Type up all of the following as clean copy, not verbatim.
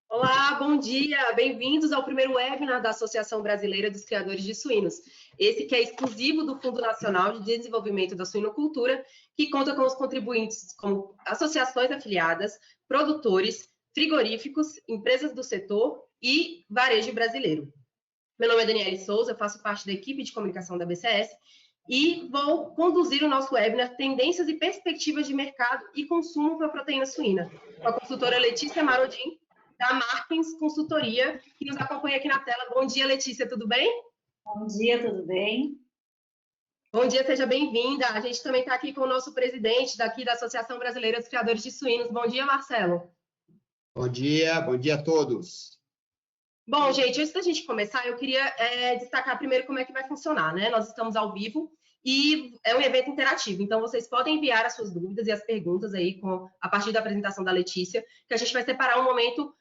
Olá, bom dia! Bem-vindos ao primeiro webinar da Associação Brasileira dos Criadores de Suínos. Esse que é exclusivo do Fundo Nacional de Desenvolvimento da Suinocultura, que conta com os contribuintes como associações afiliadas, produtores, frigoríficos, empresas do setor e varejo brasileiro. Meu nome é Daniele Souza, faço parte da equipe de comunicação da BCS e vou conduzir o nosso webinar Tendências e Perspectivas de Mercado e Consumo para a Proteína Suína, com a consultora Letícia Marodin, da Martins Consultoria, que nos acompanha aqui na tela. Bom dia, Letícia, tudo bem? Bom dia, tudo bem? Bom dia, seja bem-vinda. A gente também está aqui com o nosso presidente daqui da Associação Brasileira dos Criadores de Suínos. Bom dia, Marcelo. Bom dia a todos. Bom, gente, antes da gente começar, eu queria destacar primeiro como é que vai funcionar, né? Nós estamos ao vivo e é um evento interativo, então vocês podem enviar as suas dúvidas e as perguntas aí a partir da apresentação da Letícia, que a gente vai separar um momento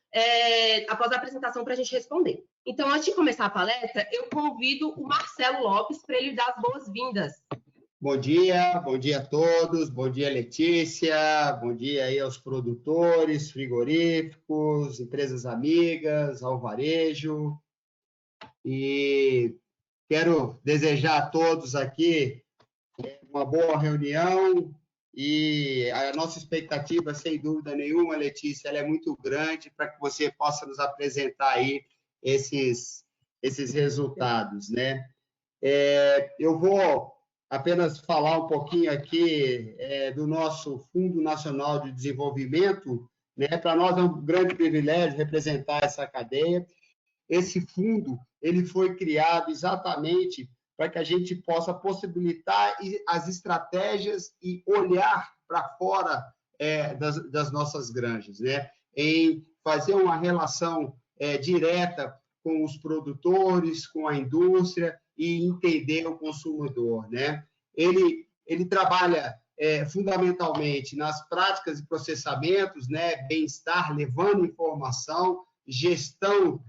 após a apresentação para a gente responder. Então, antes de começar a palestra, eu convido o Marcelo Lopes para ele dar as boas-vindas. Bom dia a todos, bom dia, Letícia, bom dia aí aos produtores, frigoríficos, empresas amigas, ao varejo. E quero desejar a todos aqui uma boa reunião e a nossa expectativa, sem dúvida nenhuma, Letícia, ela é muito grande para que você possa nos apresentar aí esses resultados, né? Eu vou apenas falar um pouquinho aqui do nosso Fundo Nacional de Desenvolvimento, né? Para nós é um grande privilégio representar essa cadeia. Esse fundo ele foi criado exatamente para que a gente possa possibilitar as estratégias e olhar para fora das nossas granjas, né? Em fazer uma relação direta com os produtores, com a indústria e entender o consumidor, né? Ele trabalha fundamentalmente nas práticas e processamentos, né? Bem-estar, levando informação, gestão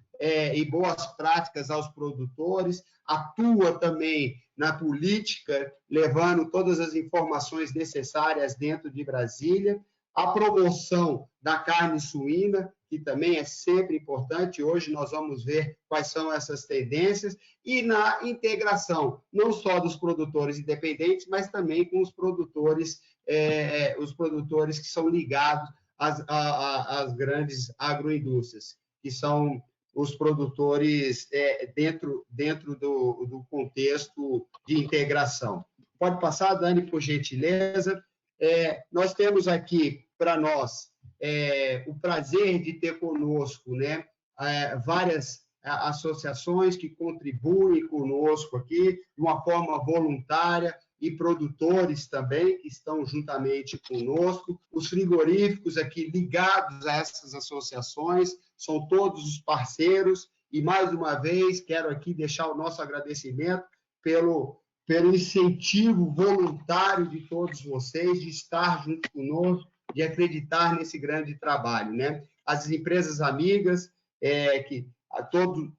e boas práticas aos produtores, atua também na política, levando todas as informações necessárias dentro de Brasília, a promoção da carne suína, que também é sempre importante, hoje nós vamos ver quais são essas tendências, e na integração, não só dos produtores independentes, mas também com os produtores que são ligados às grandes agroindústrias, que são os produtores dentro do contexto de integração. Pode passar, Dani, por gentileza. Nós temos aqui, para nós, o prazer de ter conosco, né, várias associações que contribuem conosco aqui de uma forma voluntária e produtores também que estão juntamente conosco, os frigoríficos aqui ligados a essas associações, são todos os parceiros e, mais uma vez, quero aqui deixar o nosso agradecimento pelo incentivo voluntário de todos vocês, de estar junto conosco, de acreditar nesse grande trabalho, né? As empresas amigas, que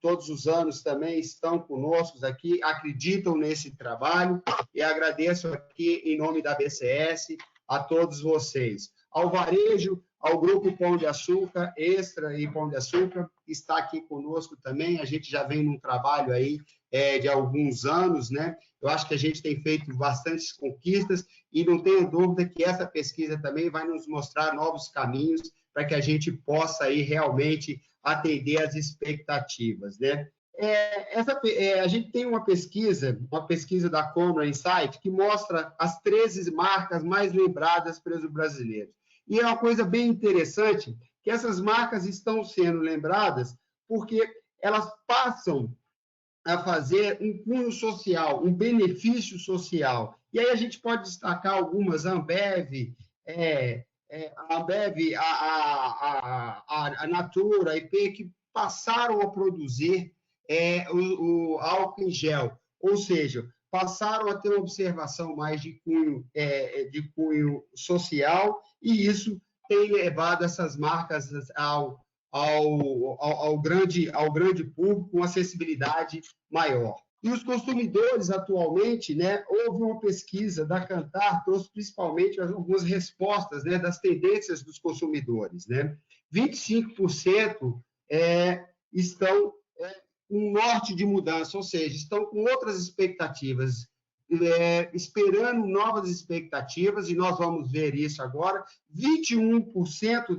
todos os anos também estão conosco aqui, acreditam nesse trabalho, e agradeço aqui, em nome da BCS, a todos vocês. Ao varejo, ao Grupo Pão de Açúcar, Extra e Pão de Açúcar, que está aqui conosco também, a gente já vem num trabalho aí de alguns anos, né? Eu acho que a gente tem feito bastantes conquistas e não tenho dúvida que essa pesquisa também vai nos mostrar novos caminhos para que a gente possa aí realmente atender às expectativas, né? A gente tem uma pesquisa da Conra Insight, que mostra as 13 marcas mais lembradas pelos brasileiros. E é uma coisa bem interessante que essas marcas estão sendo lembradas porque elas passam a fazer um cunho social, um benefício social. E aí a gente pode destacar algumas, a Ambev, a Natura, a IP, que passaram a produzir o álcool em gel, ou seja, passaram a ter uma observação mais de cunho social, e isso tem levado essas marcas ao grande público, com acessibilidade maior. E os consumidores, atualmente, né, houve uma pesquisa da Kantar, trouxe principalmente algumas respostas, né, das tendências dos consumidores, né? 25% estão com um norte de mudança, ou seja, estão com outras expectativas, esperando novas expectativas, e nós vamos ver isso agora. 21%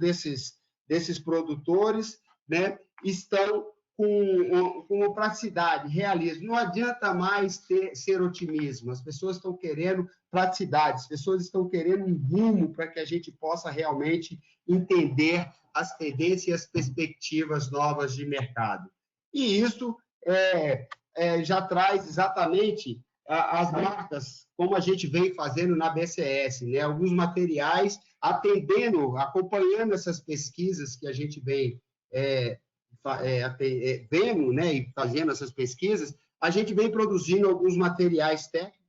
desses produtores, né, estão com praticidade, realismo. Não adianta mais ser otimismo, as pessoas estão querendo praticidade, as pessoas estão querendo um rumo para que a gente possa realmente entender as tendências e as perspectivas novas de mercado. E isso já traz exatamente as marcas, como a gente vem fazendo na BCS, né? Alguns materiais acompanhando essas pesquisas que a gente vem vendo, né, e fazendo essas pesquisas, a gente vem produzindo alguns materiais técnicos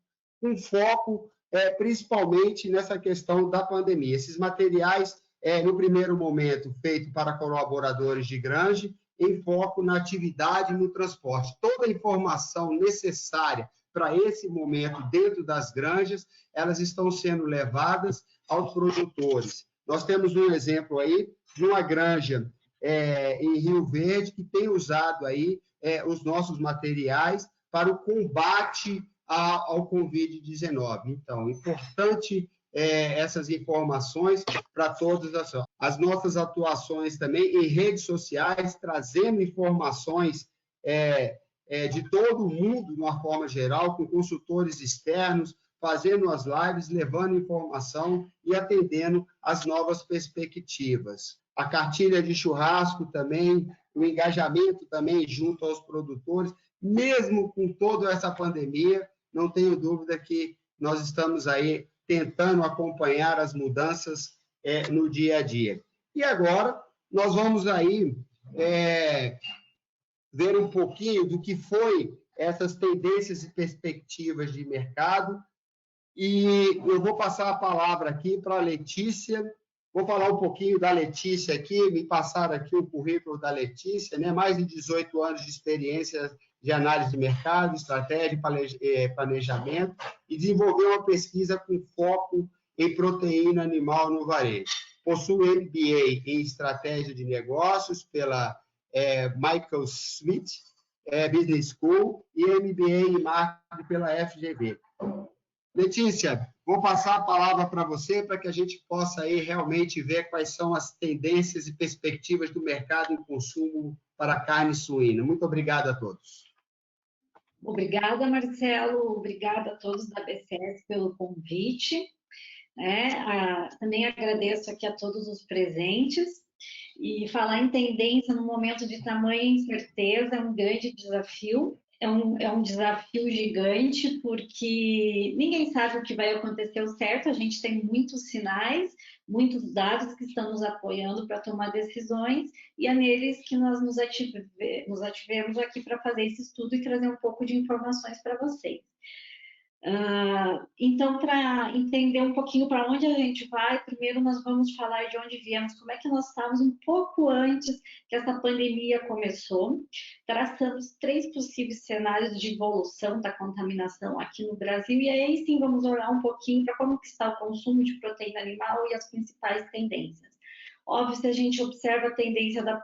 com foco principalmente nessa questão da pandemia. Esses materiais, no primeiro momento, feito para colaboradores de granja, em foco na atividade e no transporte. Toda a informação necessária para esse momento dentro das granjas, elas estão sendo levadas aos produtores. Nós temos um exemplo aí de uma granja em Rio Verde que tem usado aí os nossos materiais para o combate ao Covid-19. Então, importante essas informações para todas as nossas atuações também em redes sociais, trazendo informações de todo o mundo, de uma forma geral, com consultores externos, fazendo as lives, levando informação e atendendo as novas perspectivas. A cartilha de churrasco também, o engajamento também junto aos produtores, mesmo com toda essa pandemia, não tenho dúvida que nós estamos aí tentando acompanhar as mudanças no dia a dia. E agora, nós vamos aí ver um pouquinho do que foi essas tendências e perspectivas de mercado. E eu vou passar a palavra aqui para a Letícia. Vou falar um pouquinho da Letícia aqui, me passar aqui o currículo da Letícia, né? Mais de 18 anos de experiência de análise de mercado, estratégia e planejamento, e desenvolveu uma pesquisa com foco em proteína animal no varejo. Possui MBA em estratégia de negócios pela Michael Smith Business School e MBA em marketing pela FGV. Letícia, vou passar a palavra para você para que a gente possa aí realmente ver quais são as tendências e perspectivas do mercado em consumo para carne suína. Muito obrigado a todos. Obrigada, Marcelo. Obrigada a todos da BCS pelo convite. Também agradeço aqui a todos os presentes. E falar em tendência no momento de tamanha incerteza é um grande desafio. É um desafio gigante, porque ninguém sabe o que vai acontecer ao certo. A gente tem muitos sinais, muitos dados que estão nos apoiando para tomar decisões, e é neles que nós nos ativemos aqui para fazer esse estudo e trazer um pouco de informações para vocês. Então, para entender um pouquinho para onde a gente vai, primeiro nós vamos falar de onde viemos, como é que nós estávamos um pouco antes que essa pandemia começou. Traçamos 3 possíveis cenários de evolução da contaminação aqui no Brasil, e aí sim vamos olhar um pouquinho para como que está o consumo de proteína animal e as principais tendências. Óbvio, se a gente observa a tendência do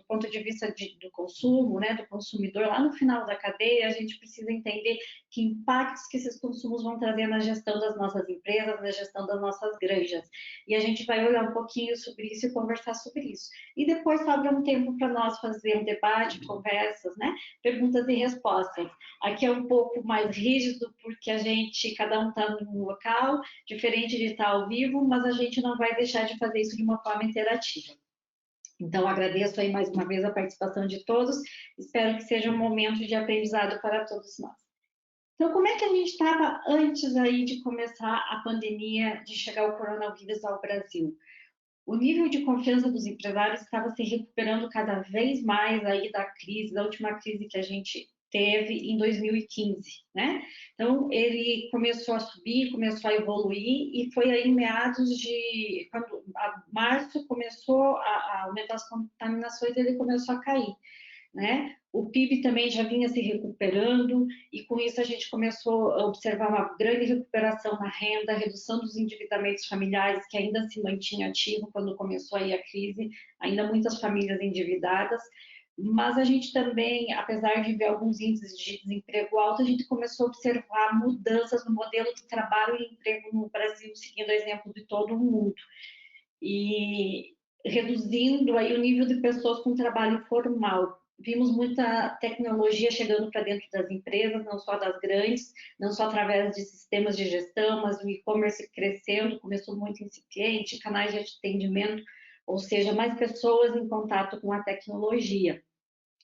ponto de vista do consumo, né, do consumidor, lá no final da cadeia, a gente precisa entender que impactos que esses consumos vão trazer na gestão das nossas empresas, na gestão das nossas granjas. E a gente vai olhar um pouquinho sobre isso e conversar sobre isso. E depois sobra um tempo para nós fazer um debate, conversas, né, perguntas e respostas. Aqui é um pouco mais rígido, porque cada um está num local, diferente de estar ao vivo, mas a gente não vai deixar de fazer isso de uma forma interativa. Então, agradeço aí mais uma vez a participação de todos, espero que seja um momento de aprendizado para todos nós. Então, como é que a gente estava antes aí de começar a pandemia, de chegar o coronavírus ao Brasil? O nível de confiança dos empresários estava se recuperando cada vez mais aí da última crise que a gente teve em 2015, né? Então, ele começou a subir, começou a evoluir, e foi aí em meados de... março começou a aumentar as contaminações, ele começou a cair. né? O PIB também já vinha se recuperando e com isso a gente começou a observar uma grande recuperação na renda, redução dos endividamentos familiares, que ainda se mantinha ativo quando começou aí a crise, ainda muitas famílias endividadas, mas a gente também, apesar de ver alguns índices de desemprego alto, a gente começou a observar mudanças no modelo de trabalho e emprego no Brasil, seguindo o exemplo de todo o mundo. E reduzindo aí o nível de pessoas com trabalho formal. Vimos muita tecnologia chegando para dentro das empresas, não só das grandes, não só através de sistemas de gestão, mas o e-commerce crescendo, começou muito incipiente, canais de atendimento, ou seja, mais pessoas em contato com a tecnologia.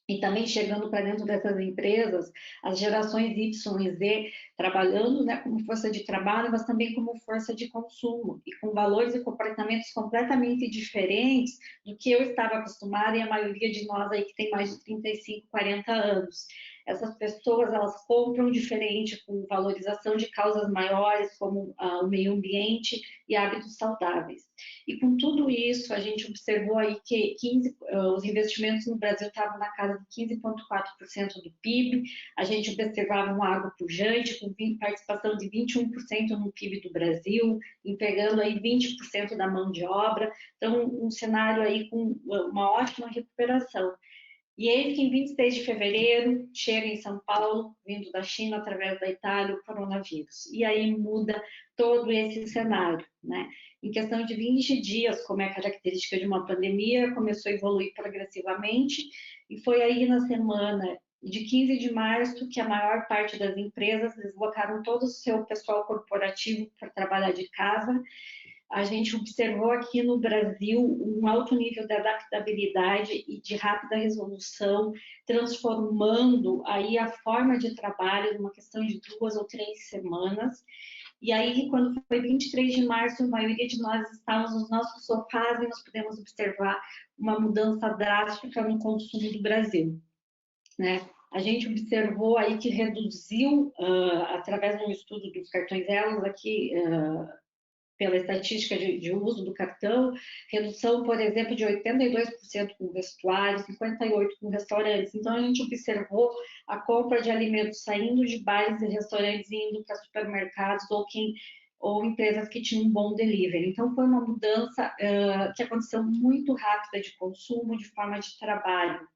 E também chegando para dentro dessas empresas, as gerações Y e Z trabalhando, né, como força de trabalho, mas também como força de consumo, e com valores e comportamentos completamente diferentes do que eu estava acostumada e a maioria de nós aí que tem mais de 35, 40 anos. Essas pessoas, elas compram diferente, com valorização de causas maiores, como o meio ambiente e hábitos saudáveis. E com tudo isso, a gente observou aí que os investimentos no Brasil estavam na casa de 15,4% do PIB, a gente observava um agro pujante, com participação de 21% no PIB do Brasil, empregando aí 20% da mão de obra, então um cenário aí com uma ótima recuperação. E eis que em 26 de fevereiro chega em São Paulo, vindo da China através da Itália, o coronavírus. E aí muda todo esse cenário, né? Em questão de 20 dias, como é característica de uma pandemia, começou a evoluir progressivamente e foi aí na semana de 15 de março que a maior parte das empresas deslocaram todo o seu pessoal corporativo para trabalhar de casa. A gente observou aqui no Brasil um alto nível de adaptabilidade e de rápida resolução, transformando aí a forma de trabalho numa questão de 2 ou 3 semanas. E aí, quando foi 23 de março, a maioria de nós estávamos nos nossos sofás e nós pudemos observar uma mudança drástica no consumo do Brasil, né? A gente observou aí que reduziu, através de um estudo dos cartões Elos aqui, pela estatística de uso do cartão, redução, por exemplo, de 82% com vestuário, 58% com restaurantes. Então, a gente observou a compra de alimentos saindo de bares e restaurantes e indo para supermercados ou empresas que tinham um bom delivery. Então, foi uma mudança que aconteceu muito rápida de consumo, de forma de trabalho.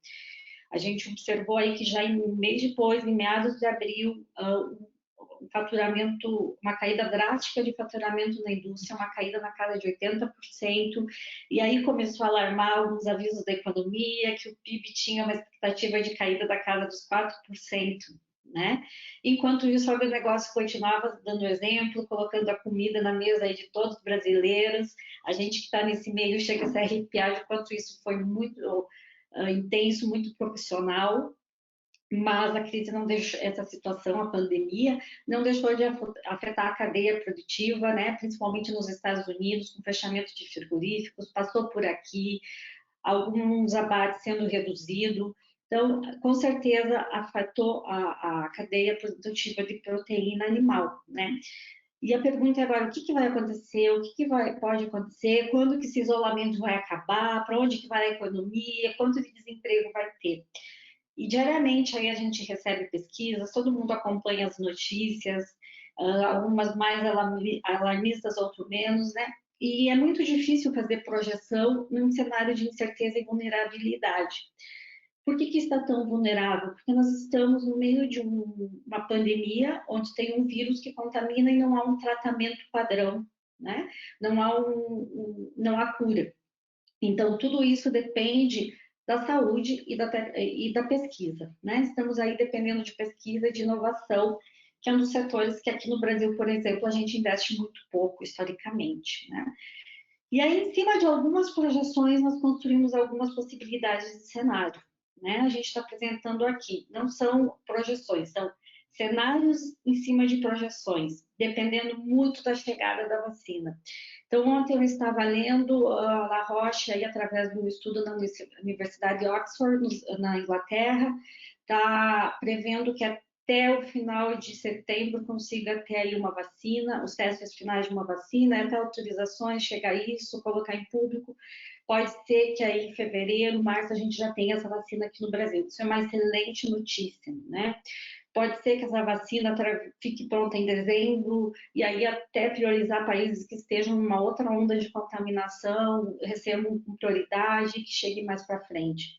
A gente observou aí que já em mês depois, em meados de abril, faturamento, uma caída drástica de faturamento na indústria, uma caída na casa de 80%, e aí começou a alarmar alguns avisos da economia, que o PIB tinha uma expectativa de caída da casa dos 4%, né? Enquanto isso, o agronegócio continuava dando exemplo, colocando a comida na mesa aí de todos os brasileiros. A gente que está nesse meio chega a se arrepiar de quanto isso foi muito intenso, muito profissional. Mas a crise não deixou, essa situação, a pandemia, não deixou de afetar a cadeia produtiva, né? Principalmente nos Estados Unidos, com fechamento de frigoríficos, passou por aqui, alguns abates sendo reduzidos. Então, com certeza, afetou a cadeia produtiva de proteína animal, né? E a pergunta é agora, o que vai acontecer, o que pode acontecer, quando que esse isolamento vai acabar, para onde que vai a economia, quanto de desemprego vai ter? E diariamente aí a gente recebe pesquisas, todo mundo acompanha as notícias, algumas mais alarmistas, outras menos, né? E é muito difícil fazer projeção num cenário de incerteza e vulnerabilidade. Por que está tão vulnerável? Porque nós estamos no meio de uma pandemia onde tem um vírus que contamina e não há um tratamento padrão, né? Não há cura. Então, tudo isso depende da saúde e da pesquisa, né? Estamos aí dependendo de pesquisa e de inovação, que é um dos setores que aqui no Brasil, por exemplo, a gente investe muito pouco, historicamente, né? E aí, em cima de algumas projeções, nós construímos algumas possibilidades de cenário, né? A gente está apresentando aqui, não são projeções, são cenários em cima de projeções, dependendo muito da chegada da vacina. Então, ontem eu estava lendo a La Roche, aí, através do estudo na Universidade de Oxford, na Inglaterra, está prevendo que até até o final de setembro consiga ter aí uma vacina, os testes finais de uma vacina, até autorizações, chegar a isso, colocar em público. Pode ser que aí em fevereiro, março, a gente já tenha essa vacina aqui no Brasil. Isso é uma excelente notícia, né? Pode ser que essa vacina fique pronta em dezembro, e aí até priorizar países que estejam numa outra onda de contaminação, recebam com prioridade, que chegue mais para frente.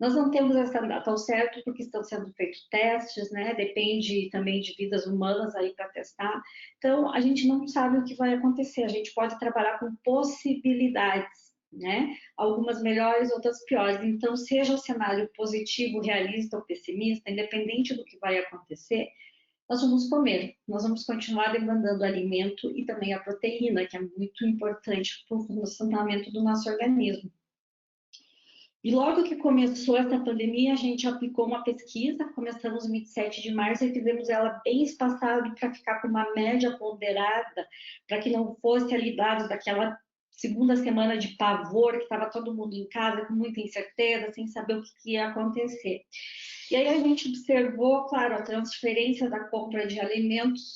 Nós não temos essa data ao certo, porque estão sendo feitos testes, né? Depende também de vidas humanas aí para testar. Então, a gente não sabe o que vai acontecer. A gente pode trabalhar com possibilidades, né? Algumas melhores, outras piores. Então, seja o cenário positivo, realista ou pessimista, independente do que vai acontecer, nós vamos comer. Nós vamos continuar demandando alimento e também a proteína, que é muito importante para o funcionamento do nosso organismo. E logo que começou essa pandemia, a gente aplicou uma pesquisa, começamos no 27 de março e fizemos ela bem espaçada para ficar com uma média ponderada, para que não fosse ali dados daquela segunda semana de pavor, que estava todo mundo em casa com muita incerteza, sem saber o que ia acontecer. E aí a gente observou, claro, a transferência da compra de alimentos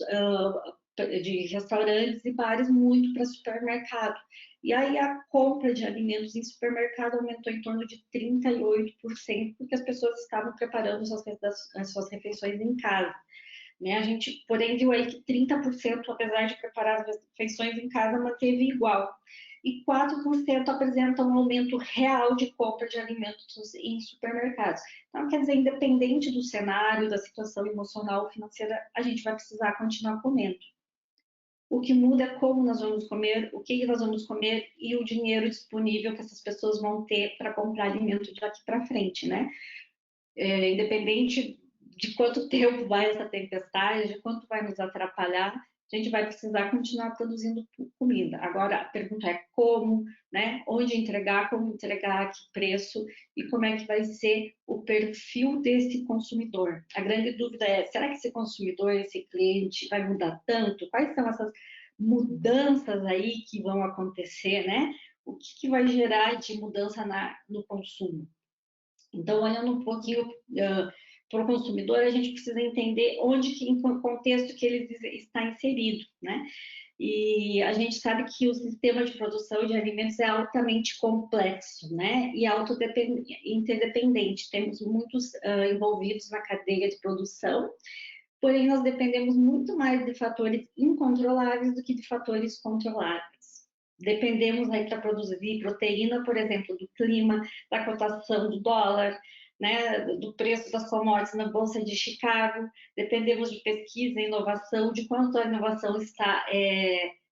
de restaurantes e bares muito para supermercado. E aí a compra de alimentos em supermercado aumentou em torno de 38%, porque as pessoas estavam preparando as suas refeições em casa. Né? A gente, porém, viu aí que 30%, apesar de preparar as refeições em casa, manteve igual. E 4% apresentam um aumento real de compra de alimentos em supermercados. Então, quer dizer, independente do cenário, da situação emocional ou financeira, a gente vai precisar continuar comendo. O que muda é como nós vamos comer, o que nós vamos comer e o dinheiro disponível que essas pessoas vão ter para comprar alimento daqui para frente, né? Independente de quanto tempo vai essa tempestade, de quanto vai nos atrapalhar, a gente vai precisar continuar produzindo comida. Agora, a pergunta é como, né? Onde entregar, como entregar, a que preço e como é que vai ser o perfil desse consumidor. A grande dúvida é, será que esse consumidor, esse cliente vai mudar tanto? Quais são essas mudanças aí que vão acontecer, né? O que vai gerar de mudança no consumo? Então, olhando um pouquinho para o consumidor, a gente precisa entender em que contexto que ele está inserido, né? E a gente sabe que o sistema de produção de alimentos é altamente complexo, né? E interdependente. Temos muitos envolvidos na cadeia de produção, porém nós dependemos muito mais de fatores incontroláveis do que de fatores controláveis. Dependemos aí para produzir proteína, por exemplo, do clima, da cotação do dólar, né, do preço das commodities na Bolsa de Chicago, dependemos de pesquisa e inovação, de quanto a inovação está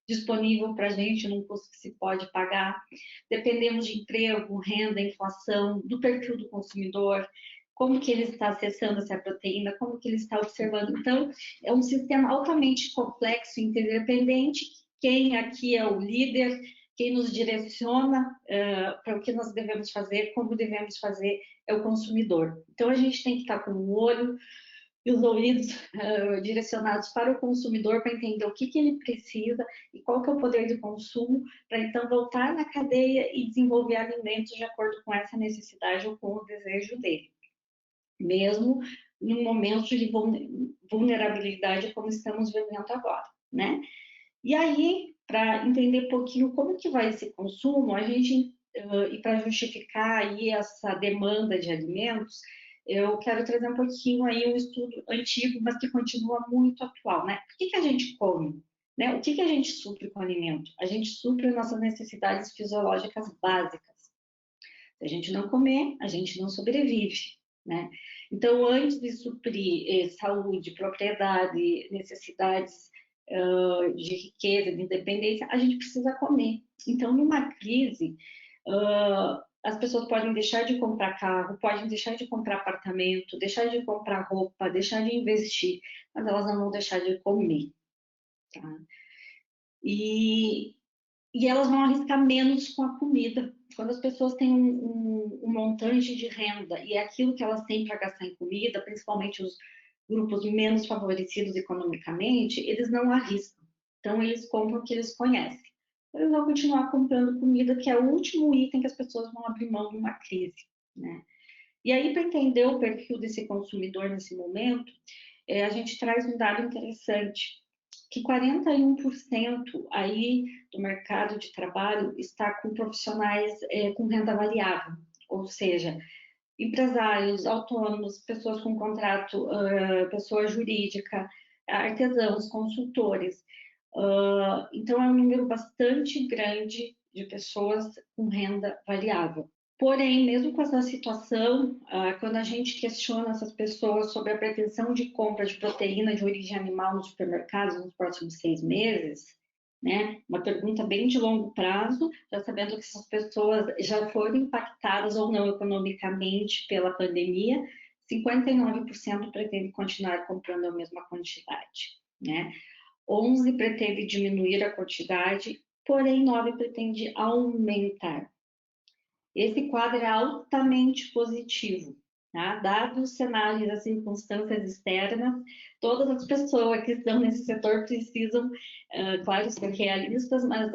disponível para a gente num custo que se pode pagar, dependemos de emprego, renda, inflação, do perfil do consumidor, como que ele está acessando essa proteína, como que ele está observando. Então, é um sistema altamente complexo e interdependente. Quem aqui é o líder, quem nos direciona para o que nós devemos fazer, como devemos fazer, é o consumidor. Então, a gente tem que estar com o olho e os ouvidos direcionados para o consumidor para entender o que ele precisa e qual que é o poder de consumo, para então voltar na cadeia e desenvolver alimentos de acordo com essa necessidade ou com o desejo dele. Mesmo num momento de vulnerabilidade como estamos vivendo agora, né? E aí, para entender um pouquinho como que vai esse consumo, a gente, e para justificar aí essa demanda de alimentos, eu quero trazer um pouquinho aí um estudo antigo, mas que continua muito atual, né? Por que a gente come? Né? O que a gente supre com o alimento? A gente supre nossas necessidades fisiológicas básicas. Se a gente não comer, a gente não sobrevive, né? Então, antes de suprir saúde, propriedade, necessidades de riqueza, de independência, a gente precisa comer. Então, numa crise, as pessoas podem deixar de comprar carro, podem deixar de comprar apartamento, deixar de comprar roupa, deixar de investir, mas elas não vão deixar de comer. Tá? E elas vão arriscar menos com a comida. Quando as pessoas têm um montante de renda e é aquilo que elas têm para gastar em comida, principalmente os grupos menos favorecidos economicamente, eles não arriscam. Então, eles compram o que eles conhecem. Eles vão continuar comprando comida, que é o último item que as pessoas vão abrir mão numa crise, né? E aí, para entender o perfil desse consumidor nesse momento, a gente traz um dado interessante, que 41% aí do mercado de trabalho está com profissionais com renda variável, ou seja, empresários, autônomos, pessoas com contrato, pessoa jurídica, artesãos, consultores. Então, é um número bastante grande de pessoas com renda variável. Porém, mesmo com essa situação, quando a gente questiona essas pessoas sobre a pretensão de compra de proteína de origem animal nos supermercados nos próximos 6 meses, né? Uma pergunta bem de longo prazo, já sabendo que essas pessoas já foram impactadas ou não economicamente pela pandemia, 59% pretende continuar comprando a mesma quantidade, né? 11 pretende diminuir a quantidade, porém 9 pretende aumentar. Esse quadro é altamente positivo, tá? Dados os cenários e as circunstâncias externas, todas as pessoas que estão nesse setor precisam, claro, ser realistas, mas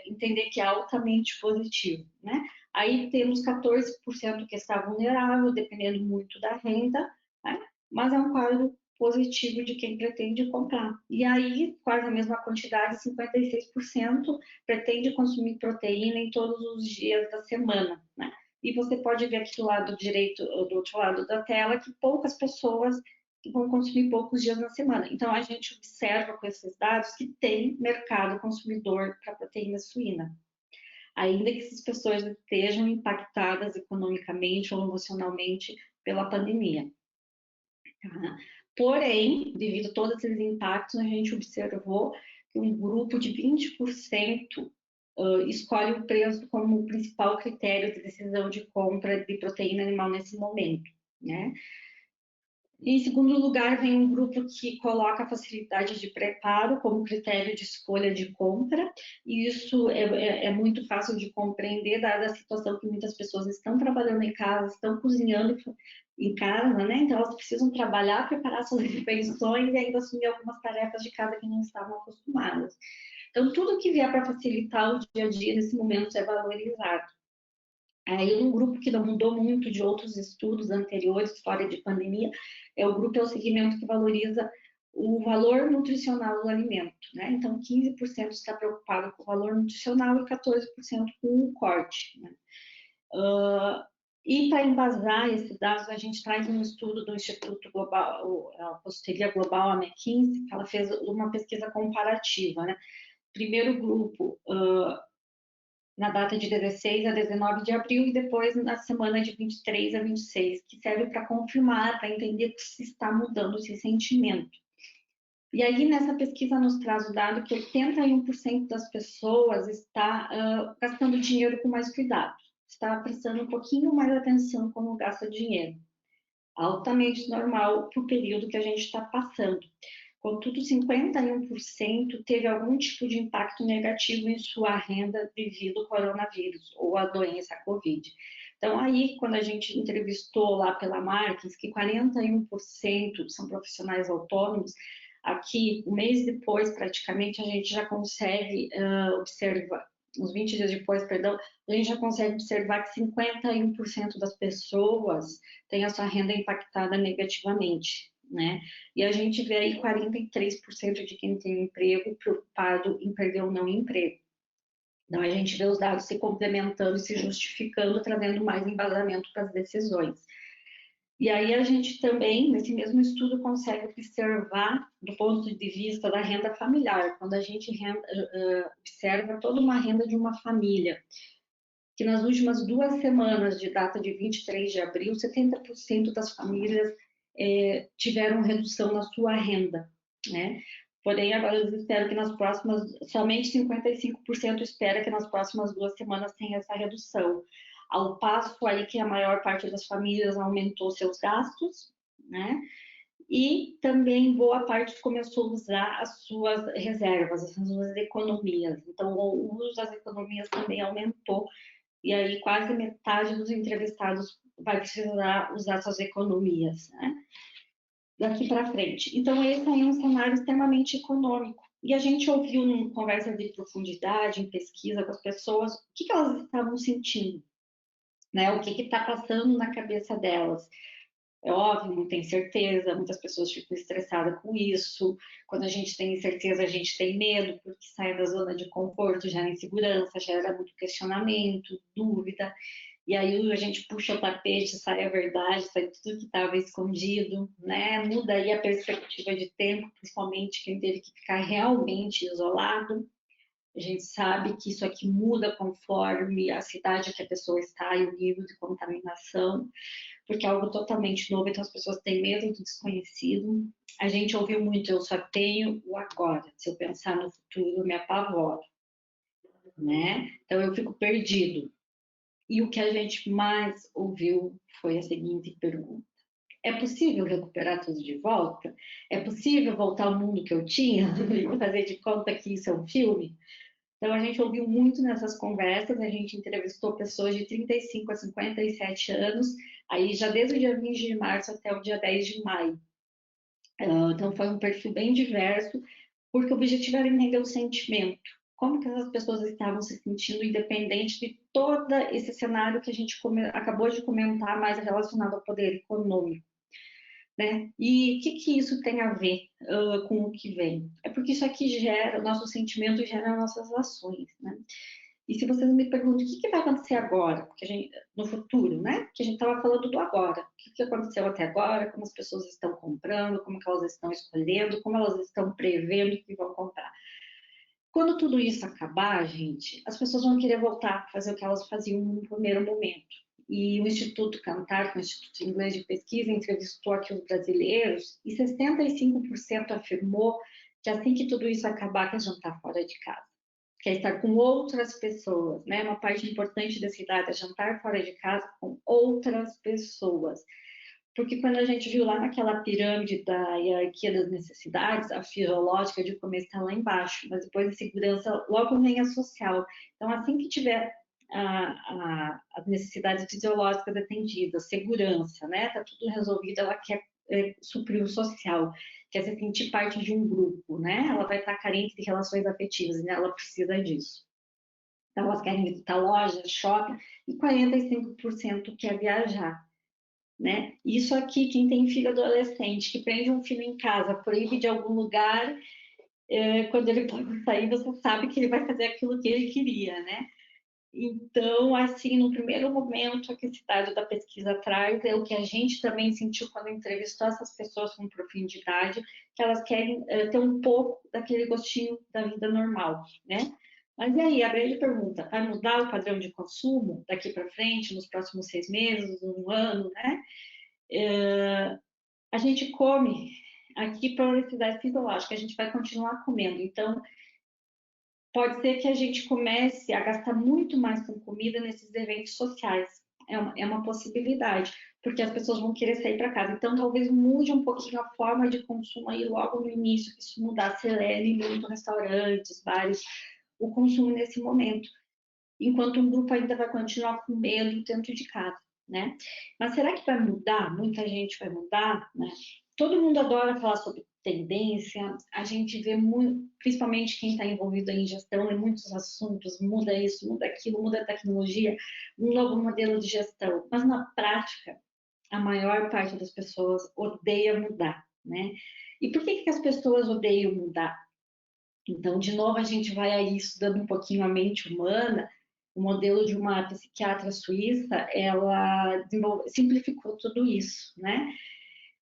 entender que é altamente positivo, né? Aí temos 14% que está vulnerável, dependendo muito da renda, né? Mas é um quadro positivo de quem pretende comprar. E aí, quase a mesma quantidade, 56%, pretende consumir proteína em todos os dias da semana, né? E você pode ver aqui do lado direito, do outro lado da tela, que poucas pessoas vão consumir poucos dias na semana. Então, a gente observa com esses dados que tem mercado consumidor para proteína suína. Ainda que essas pessoas estejam impactadas economicamente ou emocionalmente pela pandemia. Tá? Porém, devido a todos esses impactos, a gente observou que um grupo de 20% escolhe o preço como o principal critério de decisão de compra de proteína animal nesse momento, né? Em segundo lugar, vem um grupo que coloca a facilidade de preparo como critério de escolha de compra, e isso é muito fácil de compreender, dada a situação que muitas pessoas estão trabalhando em casa, estão cozinhando em casa, né? Então, elas precisam trabalhar, preparar suas refeições e ainda assumir algumas tarefas de casa que não estavam acostumadas. Então, tudo que vier para facilitar o dia a dia nesse momento é valorizado. Aí, um grupo que não mudou muito de outros estudos anteriores, fora de pandemia, é o segmento que valoriza o valor nutricional do alimento, né? Então, 15% está preocupado com o valor nutricional e 14% com o corte, né? E para embasar esses dados, a gente traz um estudo do Instituto Global, a consultoria global, a McKinsey, que ela fez uma pesquisa comparativa, né? Primeiro grupo, na data de 16 a 19 de abril e depois na semana de 23 a 26, que serve para confirmar, para entender se está mudando esse sentimento. E aí, nessa pesquisa, nos traz o dado que 81% das pessoas está gastando dinheiro com mais cuidado, está prestando um pouquinho mais atenção como gasta dinheiro. Altamente normal para o período que a gente está passando. Contudo, 51% teve algum tipo de impacto negativo em sua renda devido ao coronavírus ou à doença Covid. Então, aí, quando a gente entrevistou lá pela Marques, que 41% são profissionais autônomos, aqui, um mês depois, praticamente, a gente já consegue observar, uns 20 dias depois, perdão, a gente já consegue observar que 51% das pessoas têm a sua renda impactada negativamente, né? E a gente vê aí 43% de quem tem emprego preocupado em perder ou não emprego. Então, a gente vê os dados se complementando e se justificando, trazendo mais embasamento para as decisões. E aí a gente também, nesse mesmo estudo, consegue observar do ponto de vista da renda familiar, quando a gente observa toda uma renda de uma família, que nas últimas 2 semanas de data de 23 de abril, 70% das famílias tiveram redução na sua renda, né? Porém, agora eu espero que nas próximas, somente 55% espera que nas próximas 2 semanas tenha essa redução. Ao passo aí que a maior parte das famílias aumentou seus gastos, né? E também boa parte começou a usar as suas reservas, as suas economias. Então, o uso das economias também aumentou. E aí quase metade dos entrevistados vai precisar usar suas economias, né? Daqui para frente. Então, esse aí é um cenário extremamente econômico. E a gente ouviu em conversa de profundidade, em pesquisa com as pessoas, o que elas estavam sentindo, né? O que está passando na cabeça delas. É óbvio, não tem certeza, muitas pessoas ficam estressadas com isso. Quando a gente tem incerteza, a gente tem medo, porque sai da zona de conforto, gera insegurança, gera muito questionamento, dúvida. E aí a gente puxa o tapete, sai a verdade, sai tudo que estava escondido, né? Muda aí a perspectiva de tempo, principalmente quem teve que ficar realmente isolado. A gente sabe que isso aqui muda conforme a cidade que a pessoa está e o nível de contaminação, porque é algo totalmente novo, então as pessoas têm medo do desconhecido. A gente ouviu muito, eu só tenho o agora. Se eu pensar no futuro, eu me apavoro, né? Então eu fico perdido. E o que a gente mais ouviu foi a seguinte pergunta: é possível recuperar tudo de volta? É possível voltar ao mundo que eu tinha e fazer de conta que isso é um filme? Então, a gente ouviu muito nessas conversas, a gente entrevistou pessoas de 35 a 57 anos, aí já desde o dia 20 de março até o dia 10 de maio. Então, foi um perfil bem diverso, porque o objetivo era entender o sentimento, como que as pessoas estavam se sentindo, independente de todo esse cenário que a gente acabou de comentar, mais relacionado ao poder econômico. Né? E o que isso tem a ver com o que vem? É porque isso aqui gera, o nosso sentimento gera nossas ações, né? E se vocês me perguntam o que vai acontecer agora, porque no futuro, né? Que a gente estava falando do agora. O que aconteceu até agora, como as pessoas estão comprando, como que elas estão escolhendo, como elas estão prevendo que vão comprar. Quando tudo isso acabar, gente, as pessoas vão querer voltar a fazer o que elas faziam no primeiro momento. E o Instituto Cantar, que é o Instituto Inglês de Pesquisa, entrevistou aqui os brasileiros e 65% afirmou que assim que tudo isso acabar, quer jantar fora de casa. Quer estar com outras pessoas, né? Uma parte importante dessa idade é jantar fora de casa com outras pessoas. Porque quando a gente viu lá naquela pirâmide da hierarquia das necessidades, a fisiológica de comer está lá embaixo, mas depois a segurança logo vem a social. Então, assim que tiver as necessidades fisiológicas atendidas, segurança, né? Tá tudo resolvido, ela quer suprir o social, quer se sentir parte de um grupo, né? Ela vai estar carente de relações afetivas, né? Ela precisa disso. Então, elas querem visitar lojas, shopping, e 45% quer viajar. Né? Isso aqui, quem tem filho adolescente, que prende um filho em casa, proíbe de algum lugar, quando ele pode sair, você sabe que ele vai fazer aquilo que ele queria, né? Então, assim, no primeiro momento, que esse dado da pesquisa traz é o que a gente também sentiu quando entrevistou essas pessoas com profundidade, que elas querem ter um pouco daquele gostinho da vida normal, né? Mas e aí, a grande pergunta, vai mudar o padrão de consumo daqui para frente, nos próximos 6 meses, um ano, né? A gente come aqui por necessidade fisiológica, a gente vai continuar comendo. Então, pode ser que a gente comece a gastar muito mais com comida nesses eventos sociais. É uma possibilidade, porque as pessoas vão querer sair para casa. Então, talvez mude um pouquinho a forma de consumo aí logo no início, que isso mudar, acelere muito restaurantes, bares, o consumo nesse momento. Enquanto um grupo ainda vai continuar com medo dentro de casa, né? Mas será que vai mudar? Muita gente vai mudar, né? Todo mundo adora falar sobre tendência, a gente vê muito, principalmente quem está envolvido em gestão, em muitos assuntos, muda isso, muda aquilo, muda a tecnologia, um novo modelo de gestão. Mas na prática, a maior parte das pessoas odeia mudar, né? E por que as pessoas odeiam mudar? Então, de novo, a gente vai aí estudando um pouquinho a mente humana. O modelo de uma psiquiatra suíça, ela simplificou tudo isso, né?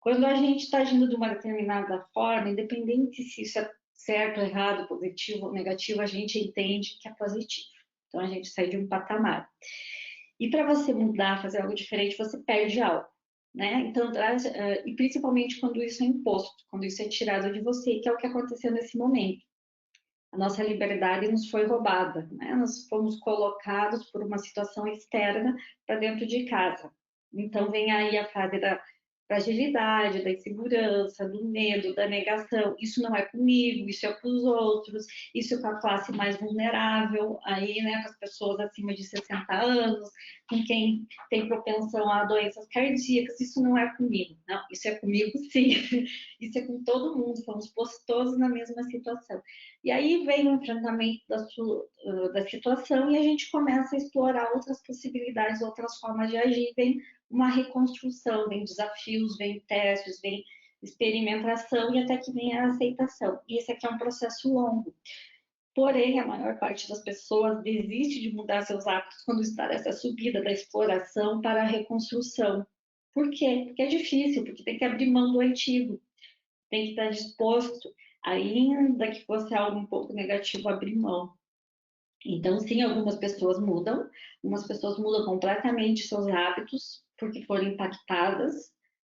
Quando a gente está agindo de uma determinada forma, independente se isso é certo, errado, positivo ou negativo, a gente entende que é positivo. Então, a gente sai de um patamar. E para você mudar, fazer algo diferente, você perde algo, né? Então, e principalmente quando isso é imposto, quando isso é tirado de você, que é o que aconteceu nesse momento. A nossa liberdade nos foi roubada, né? Nós fomos colocados por uma situação externa para dentro de casa. Então, vem aí a fase da fragilidade, da insegurança, do medo, da negação. Isso não é comigo, isso é com os outros, isso é com a classe mais vulnerável, aí, né, com as pessoas acima de 60 anos, com quem tem propensão a doenças cardíacas, isso não é comigo. Não, isso é comigo sim, isso é com todo mundo, fomos postos todos na mesma situação. E aí vem o enfrentamento da situação e a gente começa a explorar outras possibilidades, outras formas de agir, vem uma reconstrução, vem desafios, vem testes, vem experimentação e até que vem a aceitação. E esse aqui é um processo longo. Porém, a maior parte das pessoas desiste de mudar seus hábitos quando está nessa subida da exploração para a reconstrução. Por quê? Porque é difícil, porque tem que abrir mão do antigo, tem que estar disposto, ainda que fosse algo um pouco negativo, abrir mão. Então, sim, algumas pessoas mudam completamente seus hábitos, porque foram impactadas,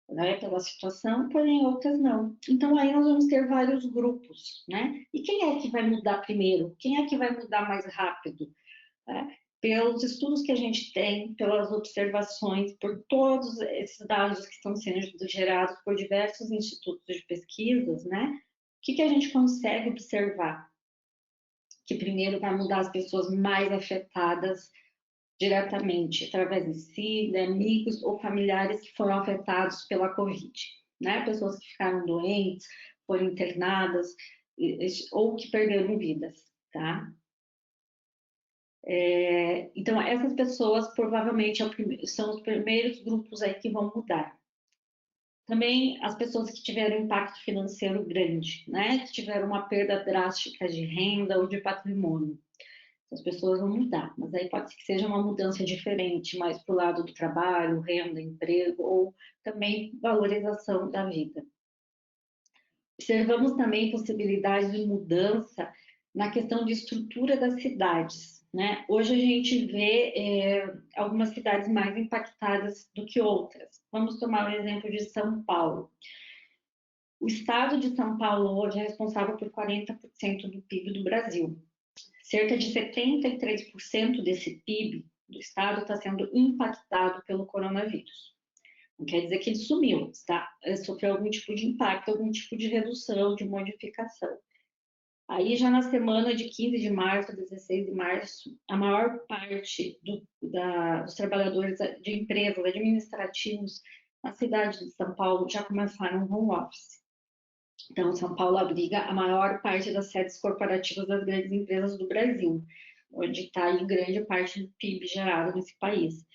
né, pela situação, porém outras não. Então, aí nós vamos ter vários grupos, né? E quem é que vai mudar primeiro? Quem é que vai mudar mais rápido? Né? Pelos estudos que a gente tem, pelas observações, por todos esses dados que estão sendo gerados por diversos institutos de pesquisas, né? O que a gente consegue observar? Que primeiro vai mudar as pessoas mais afetadas diretamente, através de si, de amigos ou familiares que foram afetados pela Covid, né? Pessoas que ficaram doentes, foram internadas ou que perderam vidas, tá? Então, essas pessoas provavelmente são os primeiros grupos aí que vão mudar. Também as pessoas que tiveram impacto financeiro grande, né? Que tiveram uma perda drástica de renda ou de patrimônio. As pessoas vão mudar, mas aí pode ser que seja uma mudança diferente, mais para o lado do trabalho, renda, emprego, ou também valorização da vida. Observamos também possibilidades de mudança na questão de estrutura das cidades, né? Hoje a gente vê algumas cidades mais impactadas do que outras. Vamos tomar o exemplo de São Paulo. O estado de São Paulo hoje é responsável por 40% do PIB do Brasil. Cerca de 73% desse PIB do estado está sendo impactado pelo coronavírus. Não quer dizer que ele sumiu, tá? Sofreu algum tipo de impacto, algum tipo de redução, de modificação. Aí já na semana de 15 de março a 16 de março, a maior parte dos trabalhadores de empresas administrativos na cidade de São Paulo já começaram home office. Então, São Paulo abriga a maior parte das sedes corporativas das grandes empresas do Brasil, onde está aí grande parte do PIB gerado nesse país.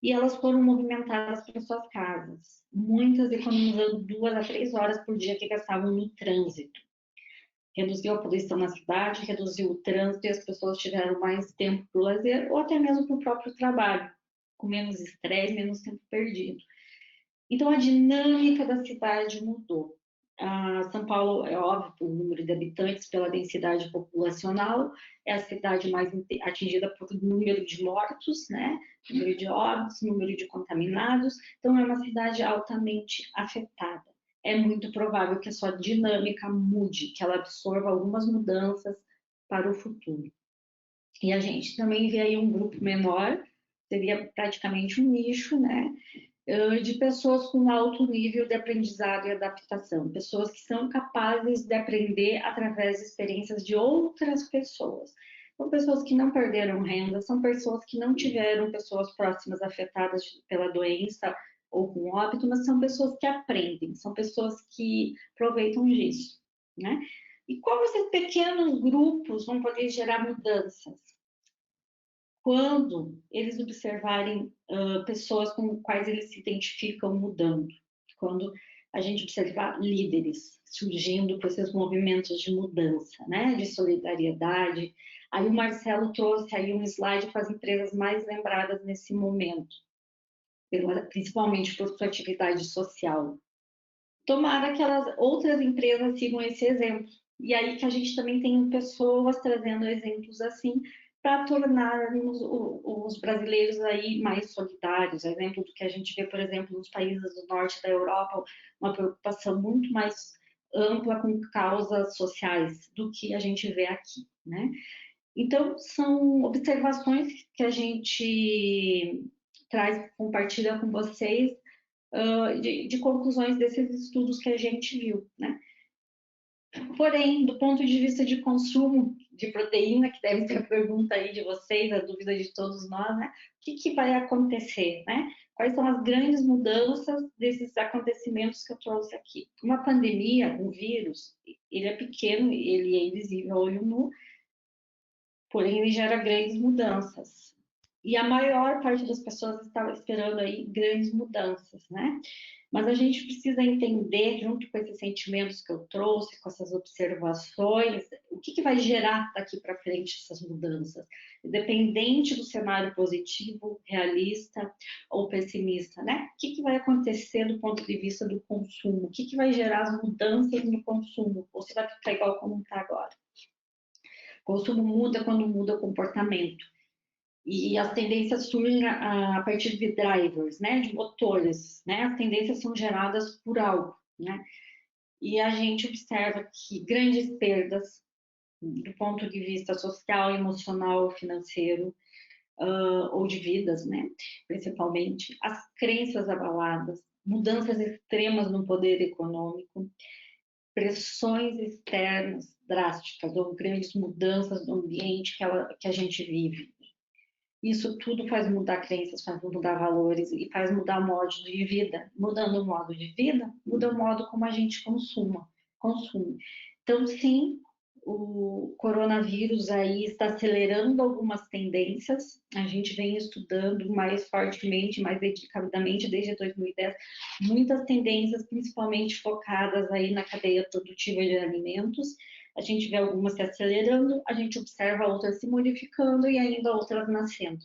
E elas foram movimentadas para suas casas, muitas economizando 2 a 3 horas por dia que gastavam no trânsito. Reduziu a poluição na cidade, reduziu o trânsito e as pessoas tiveram mais tempo para o lazer ou até mesmo para o próprio trabalho, com menos estresse, menos tempo perdido. Então, a dinâmica da cidade mudou. São Paulo, é óbvio, o número de habitantes, pela densidade populacional, é a cidade mais atingida por número de mortos, né? Número de óbitos, número de contaminados. Então, é uma cidade altamente afetada. É muito provável que a sua dinâmica mude, que ela absorva algumas mudanças para o futuro. E a gente também vê aí um grupo menor, seria praticamente um nicho, né? De pessoas com alto nível de aprendizado e adaptação, pessoas que são capazes de aprender através de experiências de outras pessoas. São pessoas que não perderam renda, são pessoas que não tiveram pessoas próximas afetadas pela doença ou com óbito, mas são pessoas que aprendem, são pessoas que aproveitam disso, né? E como esses pequenos grupos vão poder gerar mudanças? Quando eles observarem pessoas com quais eles se identificam mudando, quando a gente observar líderes surgindo com esses movimentos de mudança, né, de solidariedade. Aí o Marcelo trouxe aí um slide com as empresas mais lembradas nesse momento, principalmente por sua atividade social. Tomara que as outras empresas sigam esse exemplo. E aí que a gente também tem pessoas trazendo exemplos assim, para tornarmos os brasileiros aí mais solidários. Exemplo do que a gente vê, por exemplo, nos países do norte da Europa, uma preocupação muito mais ampla com causas sociais do que a gente vê aqui, né? Então, são observações que a gente compartilha com vocês de conclusões desses estudos que a gente viu, né? Porém, do ponto de vista de consumo de proteína, que deve ser a pergunta aí de vocês, a dúvida de todos nós, né? O que vai acontecer, né? Quais são as grandes mudanças desses acontecimentos que eu trouxe aqui? Uma pandemia, um vírus, ele é pequeno, ele é invisível ao olho nu, porém ele gera grandes mudanças. E a maior parte das pessoas estava esperando aí grandes mudanças, né? Mas a gente precisa entender, junto com esses sentimentos que eu trouxe, com essas observações, o que vai gerar daqui para frente essas mudanças, independente do cenário positivo, realista ou pessimista, né? O que vai acontecer do ponto de vista do consumo? O que vai gerar as mudanças no consumo? Ou se vai ficar igual como está agora? O consumo muda quando muda o comportamento. E as tendências surgem a partir de drivers, né, de motores, né? As tendências são geradas por algo, né? E a gente observa que grandes perdas do ponto de vista social, emocional, financeiro, ou de vidas, né? Principalmente, as crenças abaladas, mudanças extremas no poder econômico, pressões externas drásticas ou grandes mudanças no ambiente que a gente vive. Isso tudo faz mudar crenças, faz mudar valores e faz mudar o modo de vida. Mudando o modo de vida, muda o modo como a gente consome. Então, sim, o coronavírus aí está acelerando algumas tendências. A gente vem estudando mais fortemente, mais dedicadamente desde 2010, muitas tendências, principalmente focadas aí na cadeia produtiva de alimentos. A gente vê algumas se acelerando, a gente observa outras se modificando e ainda outras nascendo,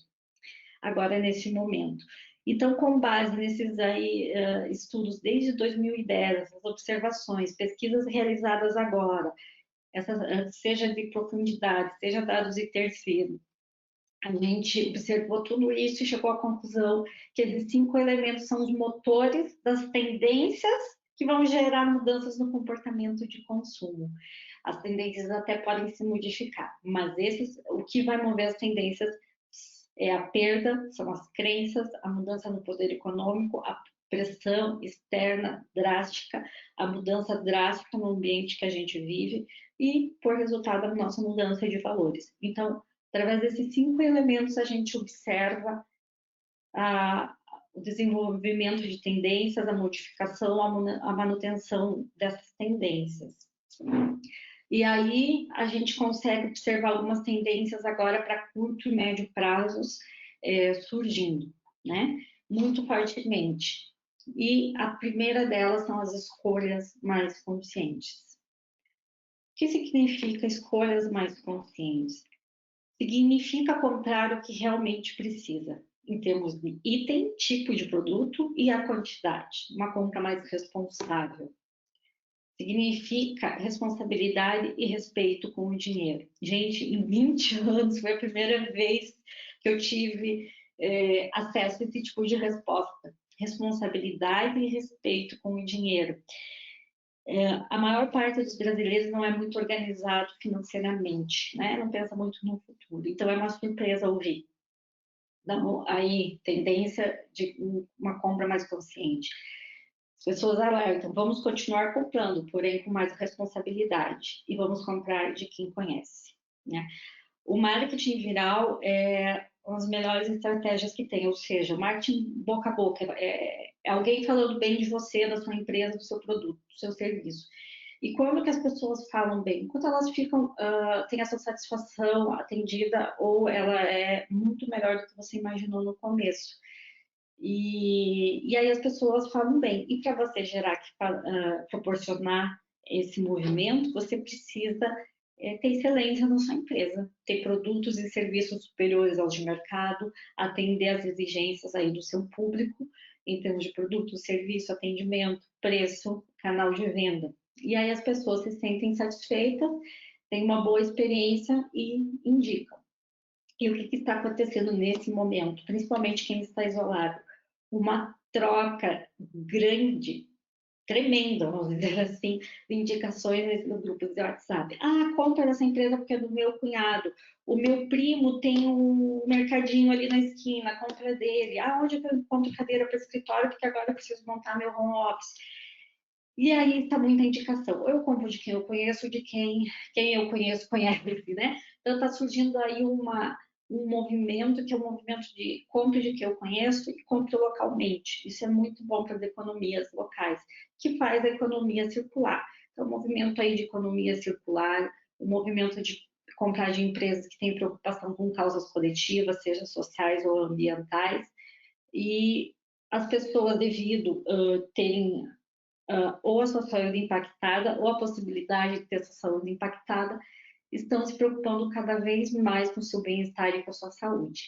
agora nesse momento. Então, com base nesses aí, estudos desde 2010, essas observações, pesquisas realizadas agora, seja de profundidade, seja dados de terceiro, a gente observou tudo isso e chegou à conclusão que esses 5 elementos são os motores das tendências que vão gerar mudanças no comportamento de consumo. As tendências até podem se modificar, mas o que vai mover as tendências é a perda, são as crenças, a mudança no poder econômico, a pressão externa drástica, a mudança drástica no ambiente que a gente vive e, por resultado, a nossa mudança de valores. Então, através desses 5 elementos, a gente observa o desenvolvimento de tendências, a modificação, a manutenção dessas tendências. E aí a gente consegue observar algumas tendências agora para curto e médio prazos surgindo, né? Muito fortemente. E a primeira delas são as escolhas mais conscientes. O que significa escolhas mais conscientes? Significa comprar o que realmente precisa, em termos de item, tipo de produto e a quantidade. Uma compra mais responsável. Significa responsabilidade e respeito com o dinheiro. Gente, em 20 anos foi a primeira vez que eu tive acesso a esse tipo de resposta. Responsabilidade e respeito com o dinheiro. A maior parte dos brasileiros não é muito organizado financeiramente, né? Não pensa muito no futuro. Então, é uma surpresa ouvir. Então, aí, tendência de uma compra mais consciente. As pessoas alertam, vamos continuar comprando, porém com mais responsabilidade. E vamos comprar de quem conhece, né? O marketing viral é uma das melhores estratégias que tem, ou seja, o marketing boca a boca, é alguém falando bem de você, da sua empresa, do seu produto, do seu serviço. E quando que as pessoas falam bem? Quando elas ficam, têm essa satisfação atendida ou ela é muito melhor do que você imaginou no começo. E aí as pessoas falam bem. E para você proporcionar esse movimento, você precisa ter excelência na sua empresa, ter produtos e serviços superiores aos de mercado, atender às exigências aí do seu público, em termos de produto, serviço, atendimento, preço, canal de venda. E aí as pessoas se sentem satisfeitas, têm uma boa experiência e indicam. E o que está acontecendo nesse momento, principalmente quem está isolado? Uma troca grande, tremenda, vamos dizer assim, de indicações nesses grupos de WhatsApp. Compra dessa empresa porque é do meu cunhado. O meu primo tem um mercadinho ali na esquina, compra dele. Onde eu encontro cadeira para escritório porque agora eu preciso montar meu home office. E aí está muita indicação. Eu compro de quem eu conheço, de quem eu conheço, conhece, né? Então está surgindo aí um movimento que é um movimento de compra de quem eu conheço e compra localmente. Isso é muito bom para as economias locais, que faz a economia circular. Então, o movimento aí de economia circular, o movimento de comprar de empresas que têm preocupação com causas coletivas, seja sociais ou ambientais, e as pessoas, devido terem ou a sua saúde impactada ou a possibilidade de ter a sua saúde impactada, estão se preocupando cada vez mais com o seu bem-estar e com a sua saúde.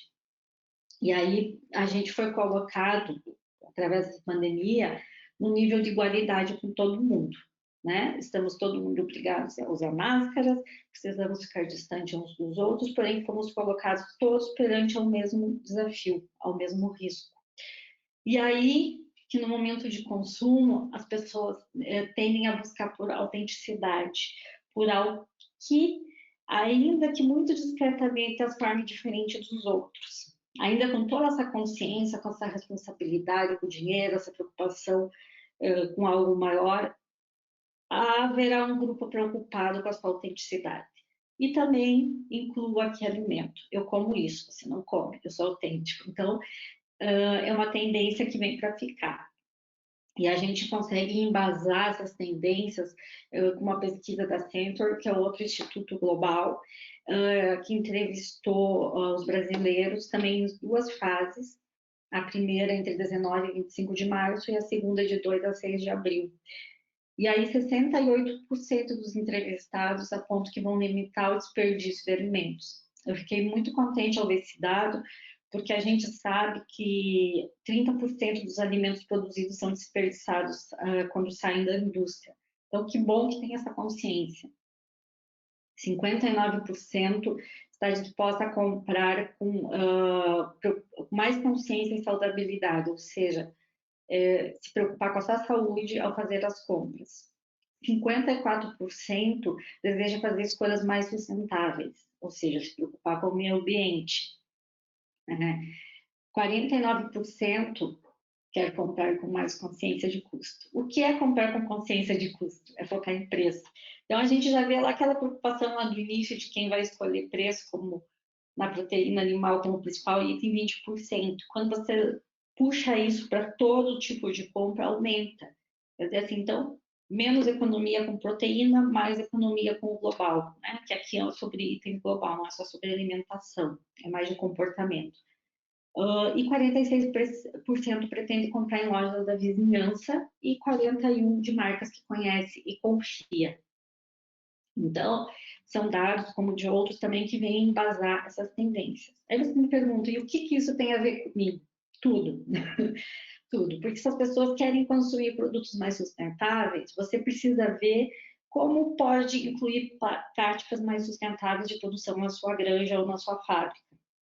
E aí a gente foi colocado, através da pandemia, no nível de igualdade com todo mundo, né? Estamos todo mundo obrigados a usar máscaras, precisamos ficar distantes uns dos outros, porém fomos colocados todos perante ao mesmo desafio, ao mesmo risco. E aí que no momento de consumo as pessoas tendem a buscar por autenticidade, por algo que, ainda que muito discretamente, as torne diferente dos outros. Ainda com toda essa consciência, com essa responsabilidade com o dinheiro, essa preocupação com algo maior, haverá um grupo preocupado com a sua autenticidade. E também incluo aqui alimento. Eu como isso, você não come, eu sou autêntico. Então, é uma tendência que vem para ficar. E a gente consegue embasar essas tendências com uma pesquisa da Centor, que é outro instituto global, que entrevistou os brasileiros também em 2 fases, a primeira entre 19 e 25 de março e a segunda de 2 a 6 de abril. E aí 68% dos entrevistados apontam que vão limitar o desperdício de alimentos. Eu fiquei muito contente ao ver esse dado, porque a gente sabe que 30% dos alimentos produzidos são desperdiçados quando saem da indústria. Então, que bom que tem essa consciência. 59% está disposta a comprar com mais consciência e saudabilidade, ou seja, se preocupar com a sua saúde ao fazer as compras. 54% deseja fazer escolhas mais sustentáveis, ou seja, se preocupar com o meio ambiente. 49% quer comprar com mais consciência de custo. O que é comprar com consciência de custo? É focar em preço. Então, a gente já vê lá aquela preocupação lá do início de quem vai escolher preço como na proteína animal como principal item, 20%. Quando você puxa isso para todo tipo de compra, aumenta. Quer dizer assim, então, menos economia com proteína, mais economia com o global, né? Que aqui é sobre item global, não é só sobre alimentação, é mais de comportamento. E 46% pretende comprar em lojas da vizinhança e 41% de marcas que conhece e confia. Então, são dados, como de outros também, que vêm embasar essas tendências. Aí você me pergunta, e o que isso tem a ver comigo? Tudo. Tudo. Porque se as pessoas querem consumir produtos mais sustentáveis, você precisa ver como pode incluir práticas mais sustentáveis de produção na sua granja ou na sua fábrica.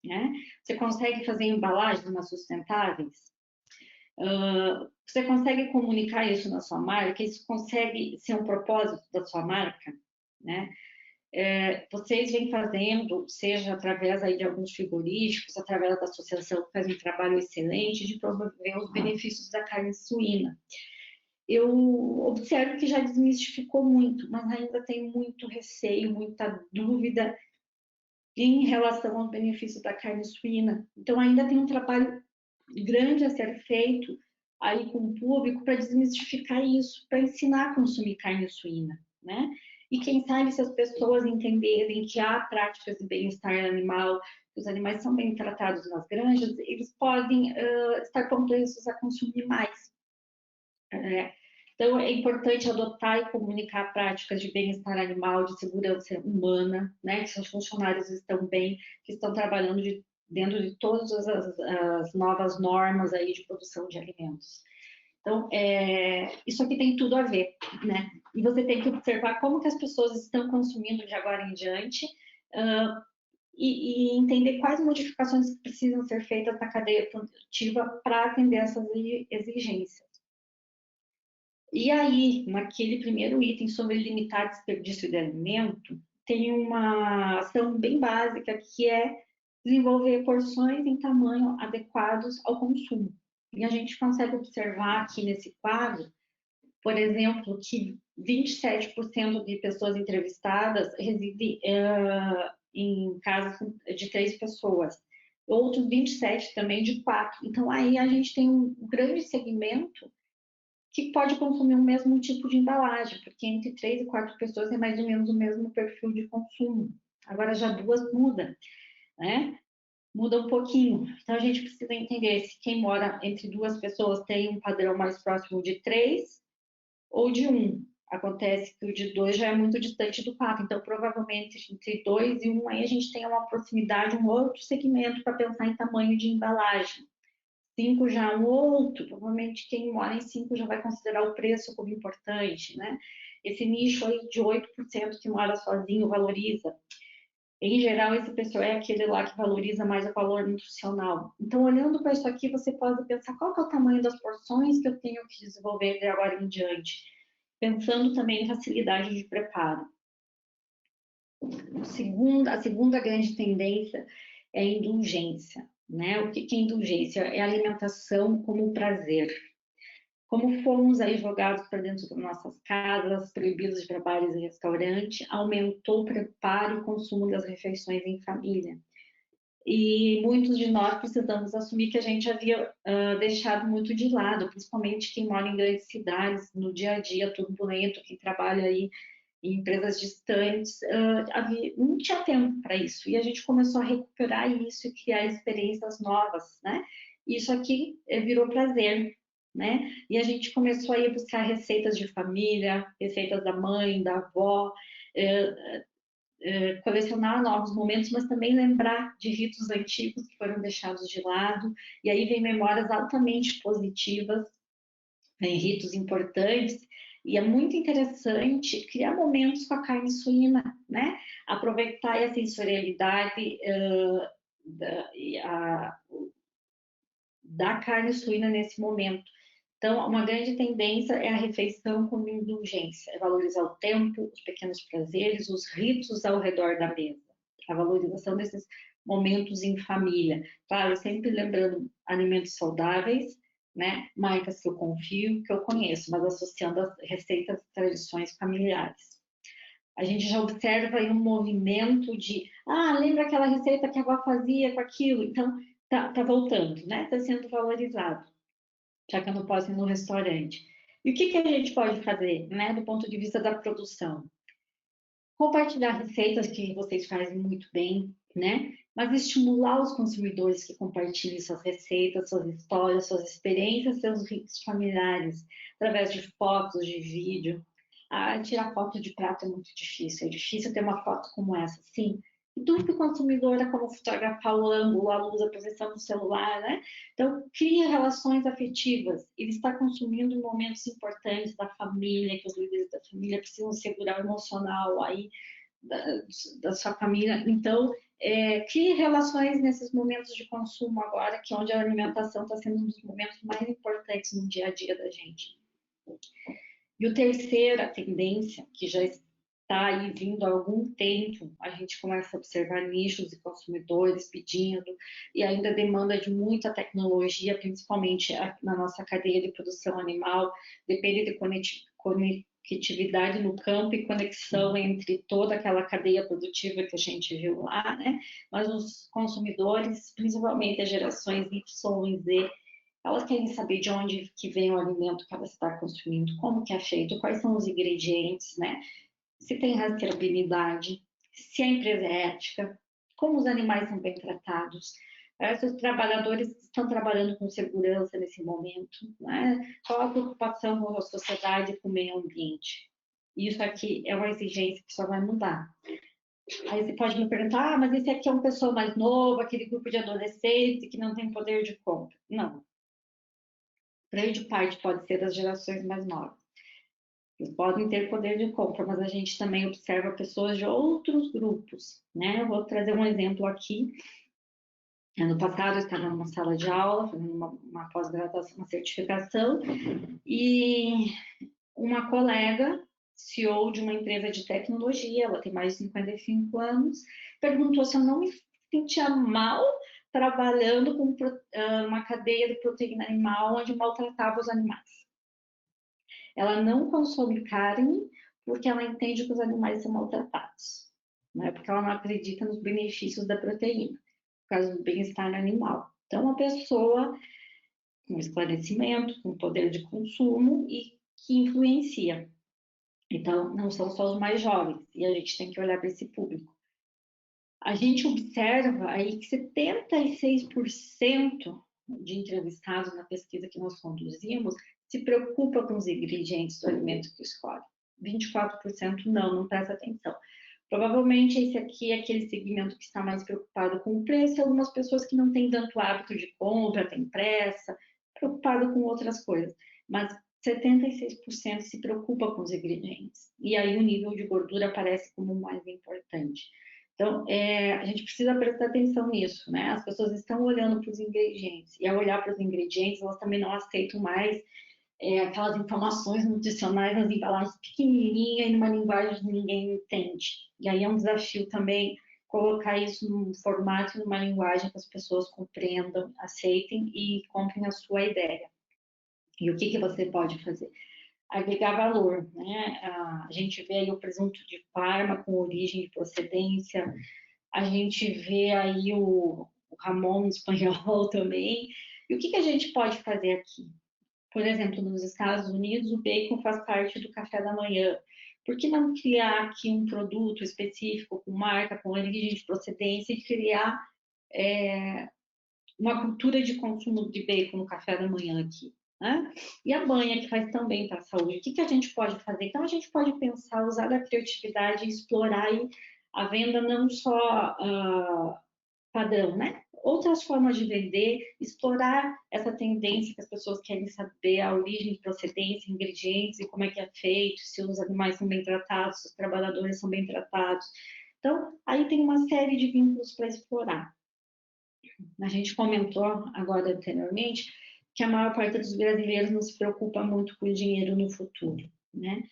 Né? Você consegue fazer embalagens mais sustentáveis? Você consegue comunicar isso na sua marca? Isso consegue ser um propósito da sua marca? Né? Vocês vêm fazendo, seja através aí de alguns frigoríficos, através da associação que faz um trabalho excelente de promover os benefícios da carne suína. Eu observo que já desmistificou muito, mas ainda tem muito receio, muita dúvida em relação aos benefícios da carne suína. Então, ainda tem um trabalho grande a ser feito aí com o público para desmistificar isso, para ensinar a consumir carne suína, né? E quem sabe, se as pessoas entenderem que há práticas de bem-estar animal, que os animais são bem tratados nas granjas, eles podem estar propensos a consumir mais. Então, é importante adotar e comunicar práticas de bem-estar animal, de segurança humana, né? Que seus funcionários estão bem, que estão trabalhando dentro de todas as novas normas aí de produção de alimentos. Então, isso aqui tem tudo a ver, né? E você tem que observar como que as pessoas estão consumindo de agora em diante e entender quais modificações que precisam ser feitas na cadeia produtiva para atender essas exigências. E aí, naquele primeiro item sobre limitar desperdício de alimento, tem uma ação bem básica que é desenvolver porções em tamanho adequados ao consumo. E a gente consegue observar aqui nesse quadro, por exemplo, que 27% de pessoas entrevistadas residem em casas de 3 pessoas, outros 27% também de 4. Então, aí a gente tem um grande segmento que pode consumir o mesmo tipo de embalagem, porque entre 3 e 4 pessoas é mais ou menos o mesmo perfil de consumo. agora já 2 muda, né? Muda um pouquinho. Então, a gente precisa entender se quem mora entre 2 pessoas tem um padrão mais próximo de 3 ou de 1. Acontece que o de 2 já é muito distante do 4, então provavelmente entre 2 e 1 aí a gente tem uma proximidade, um outro segmento para pensar em tamanho de embalagem. 5 já é um outro, provavelmente quem mora em 5 já vai considerar o preço como importante, né? Esse nicho aí de 8% que mora sozinho valoriza. Em geral, esse pessoal é aquele lá que valoriza mais o valor nutricional. Então, olhando para isso aqui, você pode pensar qual que é o tamanho das porções que eu tenho que desenvolver de agora em diante, pensando também em facilidade de preparo. A segunda grande tendência é a indulgência, né? O que é indulgência? É a alimentação como prazer. Como fomos aí jogados para dentro das nossas casas, proibidos de trabalhos em restaurante, aumentou o preparo e o consumo das refeições em família. E muitos de nós precisamos assumir que a gente havia deixado muito de lado, principalmente quem mora em grandes cidades, no dia a dia turbulento, quem trabalha aí em empresas distantes, não tinha tempo para isso. E a gente começou a recuperar isso e criar experiências novas, né? Isso aqui virou prazer, né? E a gente começou a ir buscar receitas de família, receitas da mãe, da avó, colecionar novos momentos, mas também lembrar de ritos antigos que foram deixados de lado. E aí vem memórias altamente positivas, vem ritos importantes. E é muito interessante criar momentos com a carne suína, né? Aproveitar a sensorialidade da carne suína nesse momento. Então, uma grande tendência é a refeição como indulgência, é valorizar o tempo, os pequenos prazeres, os ritos ao redor da mesa, a valorização desses momentos em família. Claro, sempre lembrando alimentos saudáveis, né? Marcas que eu confio, que eu conheço, mas associando as receitas e tradições familiares. A gente já observa aí um movimento de, lembra aquela receita que a avó fazia com aquilo? Então, tá voltando, né? Está sendo valorizado, já que eu não posso ir no restaurante. E o que a gente pode fazer, né, do ponto de vista da produção? Compartilhar receitas que vocês fazem muito bem, né? Mas estimular os consumidores que compartilhem suas receitas, suas histórias, suas experiências, seus ritos familiares, através de fotos, de vídeo. Tirar foto de prato é muito difícil. É difícil ter uma foto como essa, sim. E tudo que o consumidor é como fotografar o ângulo, a luz, a posição do celular, né? Então, cria relações afetivas. Ele está consumindo em momentos importantes da família, que os líderes da família precisam segurar o emocional aí da sua família. Então, crie relações nesses momentos de consumo agora, que é onde a alimentação está sendo um dos momentos mais importantes no dia a dia da gente. E a terceira tendência, que já está aí vindo há algum tempo, a gente começa a observar nichos e consumidores pedindo, e ainda demanda de muita tecnologia, principalmente na nossa cadeia de produção animal, depende de conectividade no campo e conexão entre toda aquela cadeia produtiva que a gente viu lá, né? Mas os consumidores, principalmente as gerações Y e Z, elas querem saber de onde que vem o alimento que ela está consumindo, como que é feito, quais são os ingredientes, né? Se tem rastreabilidade, se a empresa é ética, como os animais são bem tratados, se os trabalhadores estão trabalhando com segurança nesse momento, né? Qual a preocupação com a sociedade e com o meio ambiente. Isso aqui é uma exigência que só vai mudar. Aí você pode me perguntar, mas esse aqui é uma pessoa mais nova, aquele grupo de adolescentes que não tem poder de compra. Não. Grande parte pode ser das gerações mais novas. Eles podem ter poder de compra, mas a gente também observa pessoas de outros grupos, né? Eu vou trazer um exemplo aqui. Ano passado eu estava numa sala de aula, fazendo uma pós-graduação, uma certificação, e uma colega, CEO de uma empresa de tecnologia, ela tem mais de 55 anos, perguntou se eu não me sentia mal trabalhando com uma cadeia de proteína animal onde maltratava os animais. Ela não consome carne porque ela entende que os animais são maltratados, né? Porque ela não acredita nos benefícios da proteína, por causa do bem-estar animal. Então, uma pessoa com esclarecimento, com poder de consumo e que influencia. Então, não são só os mais jovens, e a gente tem que olhar para esse público. A gente observa aí que 76% de entrevistados na pesquisa que nós conduzimos se preocupa com os ingredientes do alimento que escolhe. 24% não presta atenção. Provavelmente esse aqui é aquele segmento que está mais preocupado com o preço, e algumas pessoas que não têm tanto hábito de compra, têm pressa, preocupado com outras coisas. Mas 76% se preocupa com os ingredientes. E aí o nível de gordura aparece como o mais importante. Então, a gente precisa prestar atenção nisso, né? As pessoas estão olhando para os ingredientes, e ao olhar para os ingredientes, elas também não aceitam mais aquelas informações nutricionais nas embalagens pequenininhas e numa linguagem que ninguém entende. E aí é um desafio também colocar isso num formato e numa linguagem que as pessoas compreendam, aceitem e comprem a sua ideia. E o que você pode fazer? Agregar valor, né? A gente vê aí o presunto de Parma com origem e procedência, a gente vê aí o Ramon espanhol também. E o que a gente pode fazer aqui? Por exemplo, nos Estados Unidos, o bacon faz parte do café da manhã. Por que não criar aqui um produto específico, com marca, com origem de procedência, e criar uma cultura de consumo de bacon no café da manhã aqui? Né? E a banha, que faz tão bem para a saúde. O que a gente pode fazer? Então, a gente pode pensar, usar a criatividade e explorar aí a venda não só padrão, né? Outras formas de vender, explorar essa tendência que as pessoas querem saber, a origem, procedência, ingredientes e como é que é feito, se os animais são bem tratados, se os trabalhadores são bem tratados. Então, aí tem uma série de vínculos para explorar. A gente comentou agora anteriormente que a maior parte dos brasileiros não se preocupa muito com o dinheiro no futuro, né?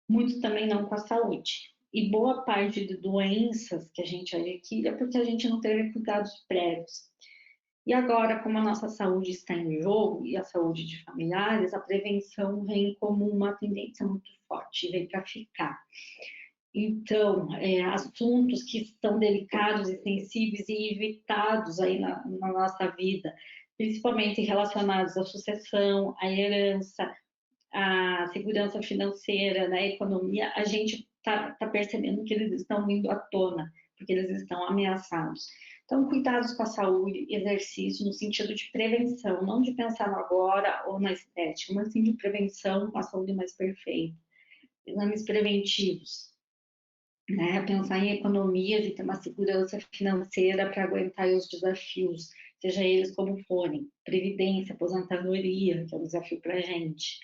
Muitos também não com a saúde. E boa parte de doenças que a gente adquire é porque a gente não teve cuidados prévios. E agora, como a nossa saúde está em jogo e a saúde de familiares, a prevenção vem como uma tendência muito forte, vem para ficar. Então, assuntos que estão delicados e sensíveis e evitados aí na nossa vida, principalmente relacionados à sucessão, à herança, à segurança financeira, na economia, a gente está percebendo que eles estão vindo à tona, porque eles estão ameaçados. Então, cuidados com a saúde, exercício no sentido de prevenção, não de pensar no agora ou na estética, mas sim de prevenção, uma saúde mais perfeita. Exames preventivos, né? Pensar em economias e ter uma segurança financeira para aguentar os desafios, seja eles como forem. Previdência, aposentadoria, que é um desafio para a gente.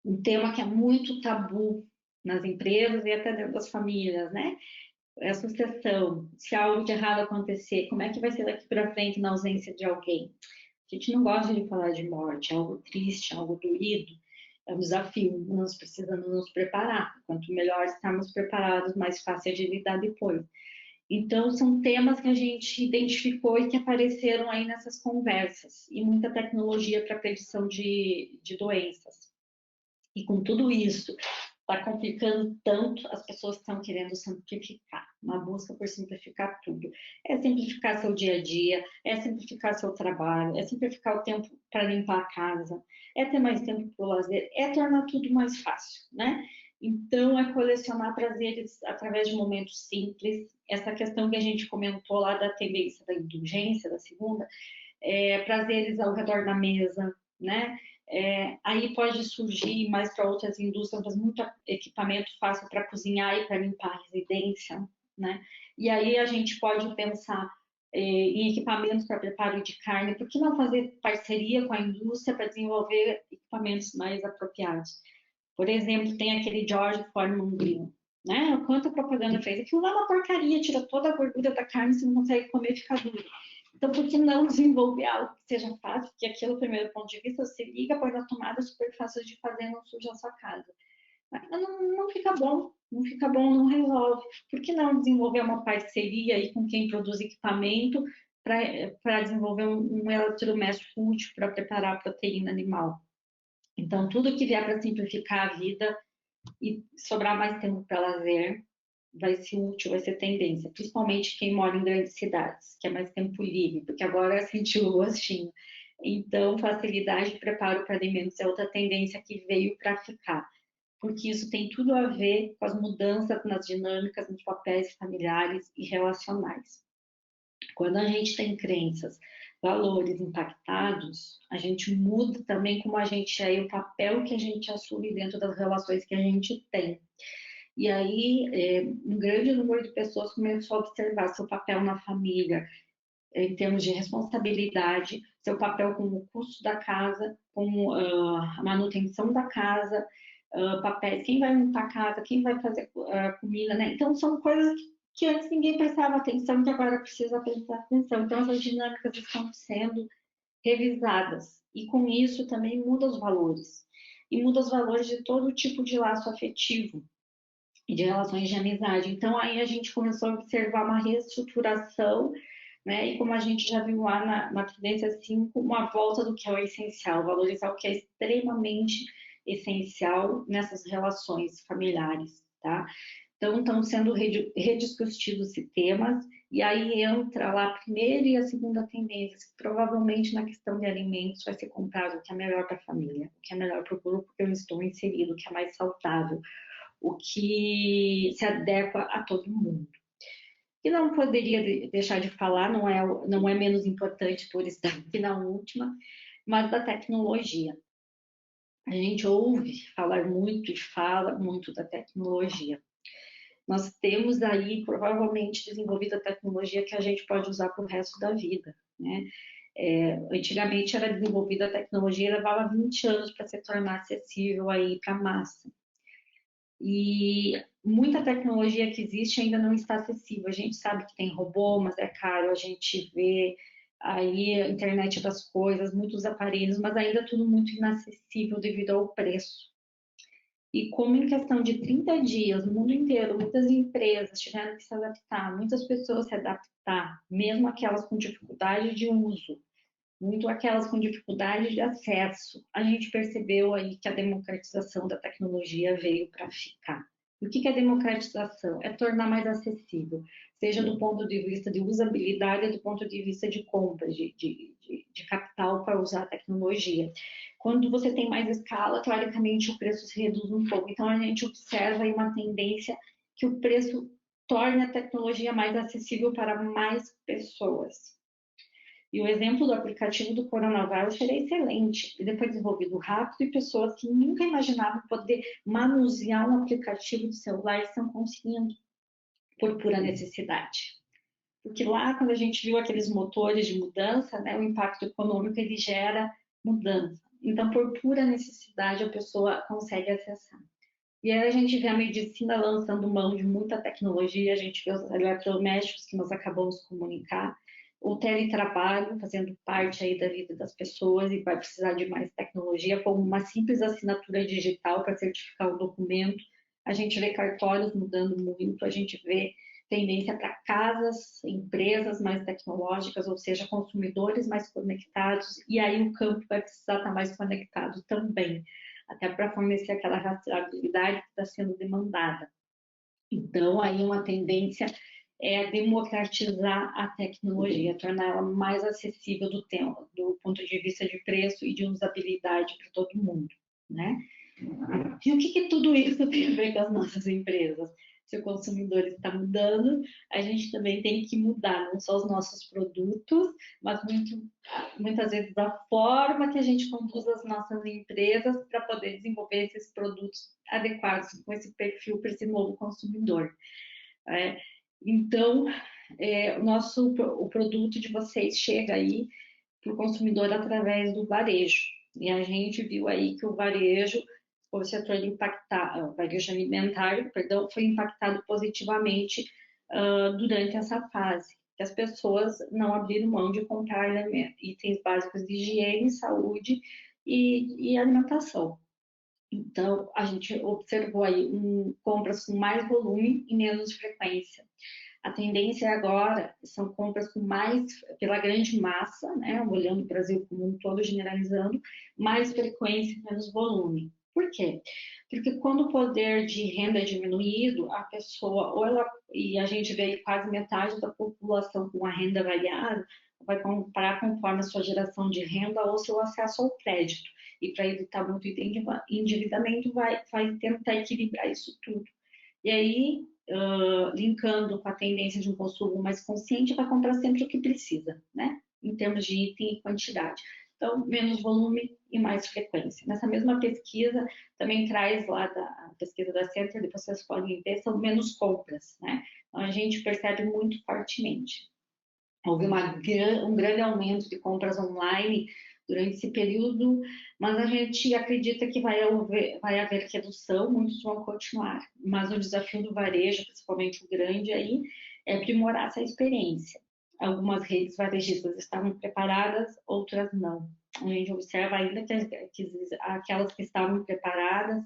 Um tema que é muito tabu nas empresas e até dentro das famílias, né? É a sucessão. Se algo de errado acontecer, como é que vai ser daqui para frente na ausência de alguém? A gente não gosta de falar de morte, é algo triste, é algo doído, é um desafio, nós precisamos nos preparar. Quanto melhor estarmos preparados, mais fácil é de lidar depois. Então, são temas que a gente identificou e que apareceram aí nessas conversas, e muita tecnologia para predição de doenças. E com tudo isso, está complicando tanto, as pessoas estão querendo simplificar, uma busca por simplificar tudo. É simplificar seu dia a dia, é simplificar seu trabalho, é simplificar o tempo para limpar a casa, é ter mais tempo para o lazer, é tornar tudo mais fácil, né? Então, é colecionar prazeres através de momentos simples. Essa questão que a gente comentou lá da tendência da indulgência, da segunda, prazeres ao redor da mesa, né? Aí pode surgir mais para outras indústrias, mas muito equipamento fácil para cozinhar e para limpar a residência, né? E aí a gente pode pensar em equipamentos para preparo de carne, por que não fazer parceria com a indústria para desenvolver equipamentos mais apropriados? Por exemplo, tem aquele George Foreman Grill, né? Quanta propaganda fez? Aquilo lá é uma porcaria, tira toda a gordura da carne, você não consegue comer, fica duro. Então, por que não desenvolver algo que seja fácil, que aquilo, primeiro ponto de vista, você liga, põe na tomada, super fácil de fazer, não suja a sua casa. Mas não fica bom, não resolve. Por que não desenvolver uma parceria aí com quem produz equipamento para desenvolver um eletrodoméstico útil para preparar a proteína animal? Então, tudo que vier para simplificar a vida e sobrar mais tempo para lazer, vai ser útil, vai ser tendência, principalmente quem mora em grandes cidades, que é mais tempo livre, porque agora sentiu o gostinho. Então, facilidade de preparo para alimentos é outra tendência que veio para ficar. porque isso tem tudo a ver com as mudanças nas dinâmicas, nos papéis familiares e relacionais. Quando a gente tem crenças, valores impactados, a gente muda também como a gente é e o papel que a gente assume dentro das relações que a gente tem. E aí, um grande número de pessoas começou a observar seu papel na família, em termos de responsabilidade, seu papel com o custo da casa, com a manutenção da casa, papéis, quem vai limpar a casa, quem vai fazer comida, né? Então, são coisas que antes ninguém prestava atenção, que agora precisa prestar atenção. Então, essas dinâmicas estão sendo revisadas. E com isso também muda os valores. E muda os valores de todo tipo de laço afetivo e de relações de amizade. Então, aí a gente começou a observar uma reestruturação, né? E como a gente já viu lá na tendência 5, uma volta do que é o essencial, valorizar o que é extremamente essencial nessas relações familiares, tá? Então, estão sendo rediscutidos esses temas, e aí entra lá a primeira e a segunda tendência, que provavelmente na questão de alimentos vai ser comprado o que é melhor para a família, o que é melhor para o grupo que eu estou inserido, o que é mais saudável, o que se adequa a todo mundo. E não poderia deixar de falar, não é menos importante por estar aqui na última, mas da tecnologia. A gente ouve falar muito e fala muito da tecnologia. Nós temos aí, provavelmente, desenvolvido a tecnologia que a gente pode usar para o resto da vida, né? Antigamente era desenvolvida a tecnologia e levava 20 anos para se tornar acessível aí para a massa. E muita tecnologia que existe ainda não está acessível. A gente sabe que tem robô, mas é caro. A gente vê aí a internet das coisas, muitos aparelhos, mas ainda tudo muito inacessível devido ao preço. E como em questão de 30 dias, no mundo inteiro, muitas empresas tiveram que se adaptar, muitas pessoas se adaptar, mesmo aquelas com dificuldade de uso, muito aquelas com dificuldade de acesso, a gente percebeu aí que a democratização da tecnologia veio para ficar. E o que é democratização? É tornar mais acessível, seja do ponto de vista de usabilidade, do ponto de vista de compra, de capital para usar a tecnologia. Quando você tem mais escala, teoricamente o preço se reduz um pouco. Então a gente observa aí uma tendência que o preço torne a tecnologia mais acessível para mais pessoas. E o exemplo do aplicativo do coronavírus era excelente. Ele foi desenvolvido rápido e pessoas que nunca imaginavam poder manusear um aplicativo de celular estão conseguindo por pura necessidade. Porque lá, quando a gente viu aqueles motores de mudança, né, o impacto econômico ele gera mudança. Então, por pura necessidade, a pessoa consegue acessar. E aí a gente vê a medicina lançando mão de muita tecnologia, a gente vê os eletrodomésticos que nós acabamos de comunicar, o teletrabalho fazendo parte aí da vida das pessoas e vai precisar de mais tecnologia, como uma simples assinatura digital para certificar o documento. A gente vê cartórios mudando muito, a gente vê tendência para casas, empresas mais tecnológicas, ou seja, consumidores mais conectados, e aí o campo vai precisar estar mais conectado também, até para fornecer aquela rastreabilidade que está sendo demandada. Então, aí uma tendência é democratizar a tecnologia, torná-la mais acessível do ponto de vista de preço e de usabilidade para todo mundo, né? E o que tudo isso tem a ver com as nossas empresas? Se o consumidor está mudando, a gente também tem que mudar, não só os nossos produtos, mas muitas vezes a forma que a gente conduz as nossas empresas para poder desenvolver esses produtos adequados com esse perfil para esse novo consumidor. Então, o produto de vocês chega aí para o consumidor através do varejo. E a gente viu aí que o varejo, o setor o varejo alimentar, foi impactado positivamente durante essa fase. Que as pessoas não abriram mão de comprar itens básicos de higiene, saúde e alimentação. Então, a gente observou aí compras com mais volume e menos frequência. A tendência agora são compras com mais, pela grande massa, né, olhando o Brasil como um todo, generalizando, mais frequência e menos volume. Por quê? Porque quando o poder de renda é diminuído, a pessoa, e a gente vê quase metade da população com a renda variável, vai comprar conforme a sua geração de renda ou seu acesso ao crédito. e para evitar muito endividamento, vai tentar equilibrar isso tudo. E aí, linkando com a tendência de um consumo mais consciente, vai comprar sempre o que precisa, né? Em termos de item e quantidade. Então, menos volume e mais frequência. Nessa mesma pesquisa, também traz lá da pesquisa da Center, depois vocês podem ver, são menos compras, né? Então, a gente percebe muito fortemente. Houve um grande aumento de compras online durante esse período, mas a gente acredita que vai haver redução, muitos vão continuar. Mas o desafio do varejo, principalmente o grande aí, é aprimorar essa experiência. Algumas redes varejistas estavam preparadas, outras não. A gente observa ainda que aquelas que estavam preparadas,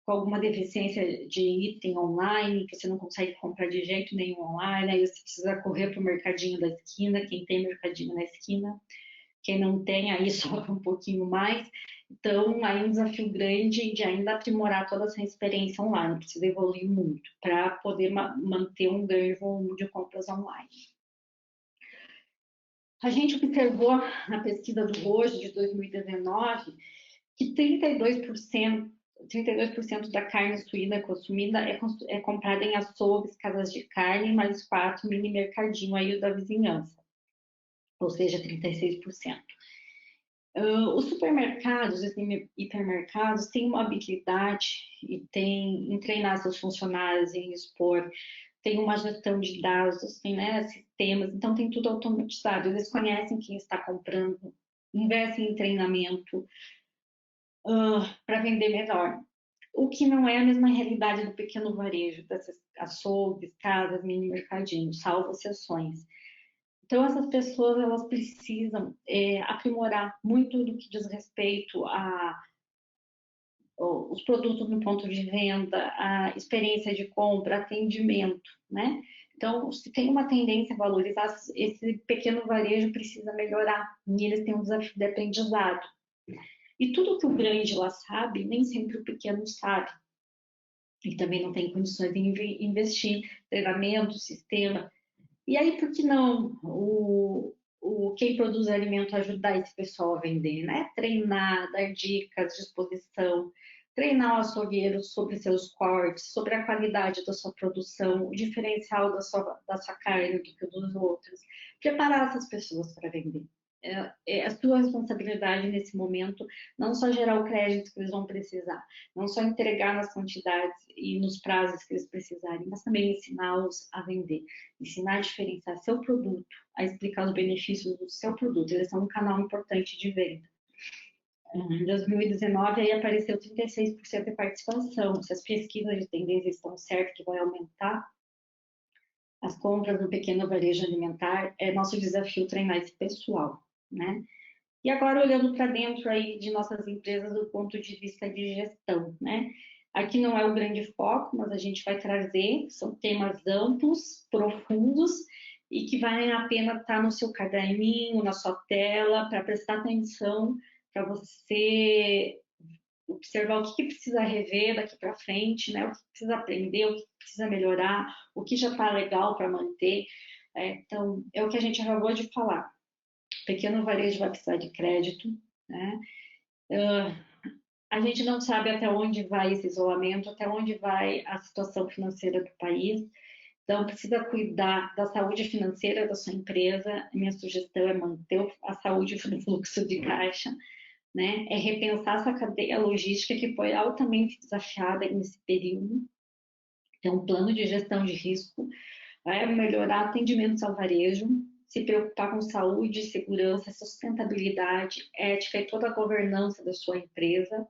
com alguma deficiência de item online, que você não consegue comprar de jeito nenhum online, aí você precisa correr para o mercadinho da esquina, quem tem mercadinho na esquina, quem não tem, aí sofre um pouquinho mais. Então, aí um desafio grande de ainda aprimorar toda essa experiência online, precisa evoluir muito para poder manter um grande volume de compras online. A gente observou na pesquisa do Rojo de 2019 que 32% da carne suína consumida é comprada em açougues, casas de carne, mais 4 mini mercadinho aí da vizinhança, ou seja, 36%. Os supermercados, os hipermercados, têm uma habilidade em treinar seus funcionários, em expor, tem uma gestão de dados, tem, né, sistemas, então tem tudo automatizado. Eles conhecem quem está comprando, investem em treinamento para vender melhor. O que não é a mesma realidade do pequeno varejo, dessas açougues, casas, mini mercadinhos, salvo exceções. Então, essas pessoas, elas precisam aprimorar muito do que diz respeito os produtos no ponto de venda, a experiência de compra, atendimento, né? Então, se tem uma tendência a valorizar, esse pequeno varejo precisa melhorar, e eles têm um desafio de aprendizado. E tudo que o grande lá sabe, nem sempre o pequeno sabe. E também não tem condições de investir, treinamento, sistema. E aí, por que não quem produz alimento ajudar esse pessoal a vender, né? Treinar, dar dicas, disposição, treinar o açougueiro sobre seus cortes, sobre a qualidade da sua produção, o diferencial da sua carne do que dos outros. Preparar essas pessoas para vender. É a sua responsabilidade nesse momento, não só gerar o crédito que eles vão precisar, não só entregar nas quantidades e nos prazos que eles precisarem, mas também ensiná-los a vender, ensinar a diferenciar seu produto, a explicar os benefícios do seu produto. Eles são um canal importante de venda. Em 2019, aí apareceu 36% de participação. Se as pesquisas de tendência estão certas que vai aumentar as compras no pequeno varejo alimentar, é nosso desafio treinar esse pessoal, né? E agora, olhando para dentro aí de nossas empresas do ponto de vista de gestão, né? Aqui não é o grande foco, mas a gente vai trazer, são temas amplos, profundos, e que valem a pena estar no seu caderninho, na sua tela, para prestar atenção, para você observar o que precisa rever daqui para frente, né? O que precisa aprender, o que precisa melhorar, o que já está legal para manter. Então, é o que a gente acabou de falar. O pequeno varejo vai precisar de crédito, né? A gente não sabe até onde vai esse isolamento, até onde vai a situação financeira do país. Então, precisa cuidar da saúde financeira da sua empresa. Minha sugestão é manter a saúde do fluxo de caixa, né? É repensar essa cadeia logística que foi altamente desafiada nesse período. Tem um plano de gestão de risco, vai melhorar atendimentos ao varejo, se preocupar com saúde, segurança, sustentabilidade, ética e toda a governança da sua empresa.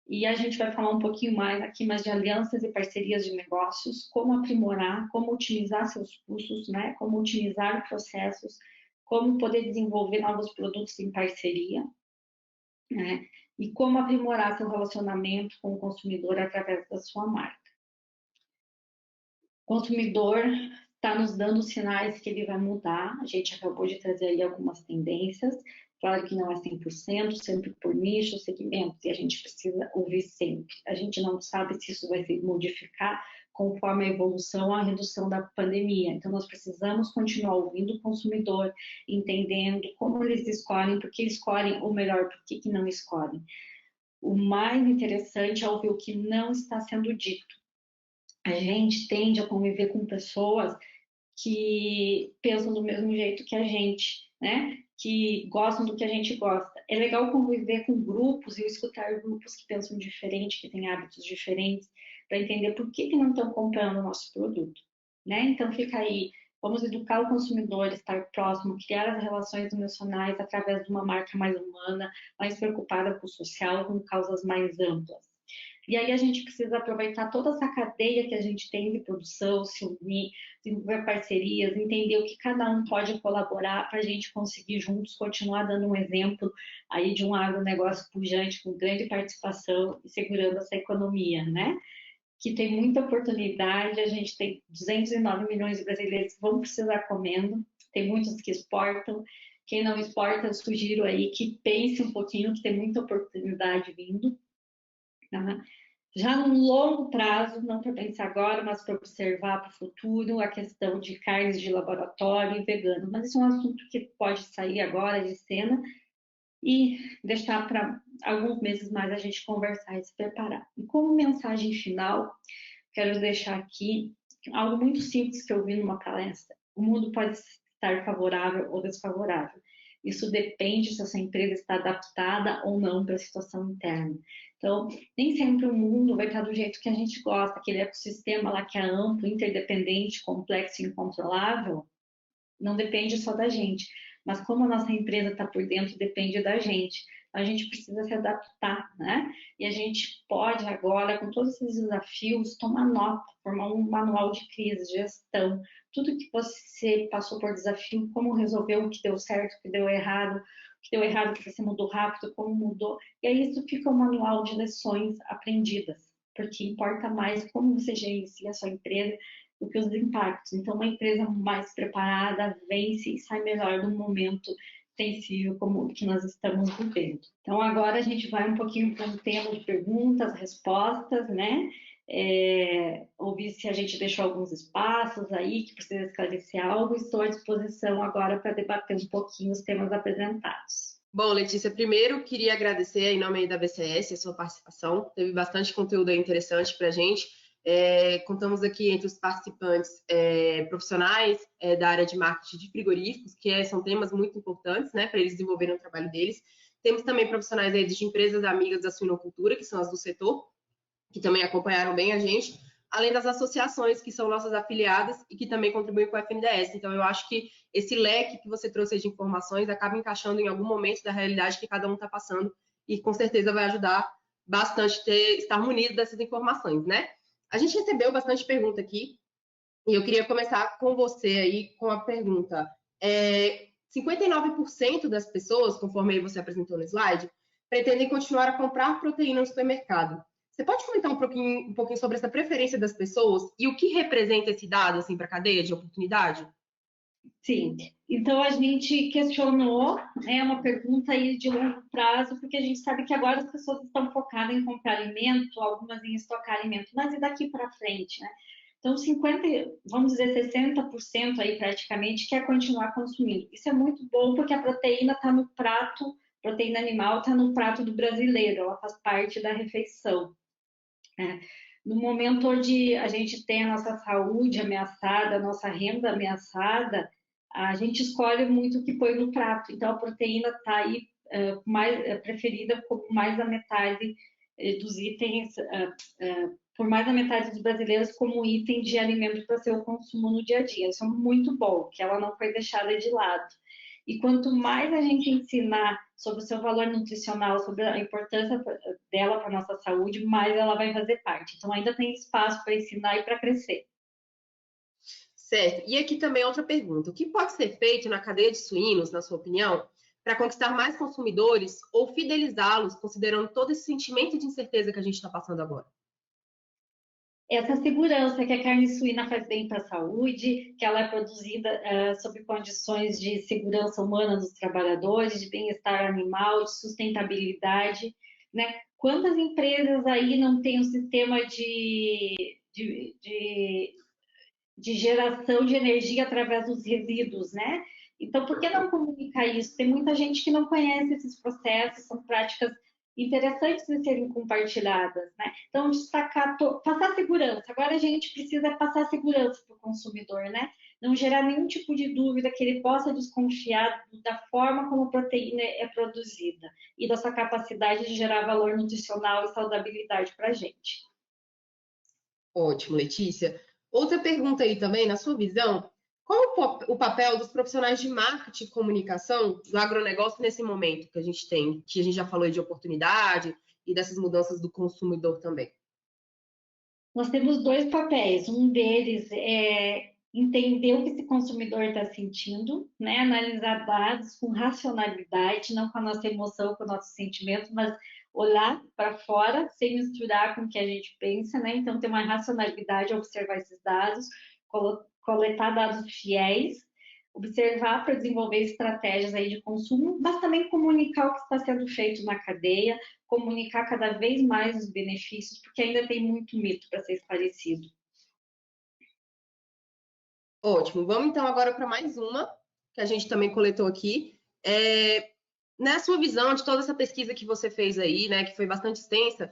E a gente vai falar um pouquinho mais aqui, mais de alianças e parcerias de negócios, como aprimorar, como otimizar seus custos, né? Como otimizar processos, como poder desenvolver novos produtos em parceria, né? E como aprimorar seu relacionamento com o consumidor através da sua marca. O consumidor está nos dando sinais que ele vai mudar. A gente acabou de trazer aí algumas tendências. Claro que não é 100%, sempre por nicho, segmentos, e a gente precisa ouvir sempre. A gente não sabe se isso vai se modificar conforme a evolução, a redução da pandemia. Então, nós precisamos continuar ouvindo o consumidor, entendendo como eles escolhem, por que escolhem, ou melhor, por que não escolhem. O mais interessante é ouvir o que não está sendo dito. A gente tende a conviver com pessoas que pensam do mesmo jeito que a gente, né? Que gostam do que a gente gosta. É legal conviver com grupos e escutar grupos que pensam diferente, que têm hábitos diferentes, para entender por que não estão comprando o nosso produto, né? Então fica aí, vamos educar o consumidor, estar próximo, criar as relações emocionais através de uma marca mais humana, mais preocupada com o social, com causas mais amplas. E aí a gente precisa aproveitar toda essa cadeia que a gente tem de produção, se unir, desenvolver parcerias, entender o que cada um pode colaborar para a gente conseguir juntos continuar dando um exemplo aí de um agronegócio pujante, com grande participação e segurando essa economia, né? Que tem muita oportunidade, a gente tem 209 milhões de brasileiros que vão precisar comendo, tem muitos que exportam, quem não exporta, eu sugiro aí que pense um pouquinho, que tem muita oportunidade vindo. Tá? Já no longo prazo, não para pensar agora, mas para observar para o futuro a questão de carnes de laboratório e vegano. Mas isso é um assunto que pode sair agora de cena e deixar para alguns meses mais a gente conversar e se preparar. E como mensagem final, quero deixar aqui algo muito simples que eu vi numa palestra. O mundo pode estar favorável ou desfavorável. Isso depende se essa empresa está adaptada ou não para a situação interna. Então, nem sempre o mundo vai estar do jeito que a gente gosta, aquele ecossistema lá que é amplo, interdependente, complexo e incontrolável, não depende só da gente. Mas como a nossa empresa está por dentro, depende da gente. A gente precisa se adaptar, né? E a gente pode agora, com todos esses desafios, tomar nota, formar um manual de crise, gestão, tudo que você passou por desafio, como resolveu, o que deu certo, o que deu errado, que você mudou rápido, como mudou. E aí isso fica um manual de lições aprendidas, porque importa mais como você gerencia a sua empresa do que os impactos. Então, uma empresa mais preparada vence e sai melhor do momento sensível como o que nós estamos vivendo. Então, agora a gente vai um pouquinho para um tema de perguntas, respostas, né? Ouvir se a gente deixou alguns espaços aí que precisa esclarecer algo. Estou à disposição agora para debater um pouquinho os temas apresentados. Bom, Letícia, primeiro queria agradecer em nome da BCS a sua participação. Teve bastante conteúdo aí interessante para a gente. Contamos aqui entre os participantes profissionais da área de marketing de frigoríficos, que são temas muito importantes, né, para eles desenvolverem o trabalho deles. Temos também profissionais aí de empresas amigas da suinocultura, que são as do setor, que também acompanharam bem a gente, além das associações, que são nossas afiliadas e que também contribuem com o FNDS. Então, eu acho que esse leque que você trouxe de informações acaba encaixando em algum momento da realidade que cada um está passando e, com certeza, vai ajudar bastante estar munido dessas informações, né? A gente recebeu bastante pergunta aqui e eu queria começar com você aí com a pergunta. 59% das pessoas, conforme aí você apresentou no slide, pretendem continuar a comprar proteína no supermercado. Você pode comentar um pouquinho sobre essa preferência das pessoas e o que representa esse dado assim, para a cadeia de oportunidade? Sim, então a gente questionou, é uma pergunta aí de longo prazo, porque a gente sabe que agora as pessoas estão focadas em comprar alimento, algumas em estocar alimento, mas e daqui para frente, né? Então, 50, vamos dizer 60% aí praticamente quer continuar consumindo. Isso é muito bom porque a proteína está no prato, proteína animal está no prato do brasileiro, ela faz parte da refeição. No momento onde a gente tem a nossa saúde ameaçada, a nossa renda ameaçada, a gente escolhe muito o que põe no prato. Então, a proteína está aí preferida por mais da metade dos itens, por mais da metade dos brasileiros como item de alimento para seu consumo no dia a dia. Isso é muito bom, que ela não foi deixada de lado. E quanto mais a gente ensinar sobre o seu valor nutricional, sobre a importância dela para a nossa saúde, mais ela vai fazer parte. Então, ainda tem espaço para ensinar e para crescer. Certo. E aqui também outra pergunta. O que pode ser feito na cadeia de suínos, na sua opinião, para conquistar mais consumidores ou fidelizá-los, considerando todo esse sentimento de incerteza que a gente está passando agora? Essa segurança que a carne suína faz bem para a saúde, que ela é produzida sob condições de segurança humana dos trabalhadores, de bem-estar animal, de sustentabilidade, né? Quantas empresas aí não têm um sistema de de geração de energia através dos resíduos, né? Então, por que não comunicar isso? Tem muita gente que não conhece esses processos, são práticas interessantes de serem compartilhadas, né? Então, destacar, passar segurança. Agora a gente precisa passar segurança para o consumidor, né? Não gerar nenhum tipo de dúvida que ele possa desconfiar da forma como a proteína é produzida e da sua capacidade de gerar valor nutricional e saudabilidade para a gente. Ótimo, Letícia. Outra pergunta aí também, na sua visão, qual o papel dos profissionais de marketing e comunicação do agronegócio nesse momento que a gente tem, que a gente já falou de oportunidade e dessas mudanças do consumidor também? Nós temos dois papéis. Um deles é entender o que esse consumidor está sentindo, né? Analisar dados com racionalidade, não com a nossa emoção, com o nosso sentimento, mas olhar para fora, sem misturar com o que a gente pensa, né? Então, ter uma racionalidade, observar esses dados, coletar dados fiéis, observar para desenvolver estratégias aí de consumo, mas também comunicar o que está sendo feito na cadeia, comunicar cada vez mais os benefícios, porque ainda tem muito mito para ser esclarecido. Ótimo. Vamos então agora para mais uma, que a gente também coletou aqui. Na sua visão de toda essa pesquisa que você fez aí, né, que foi bastante extensa,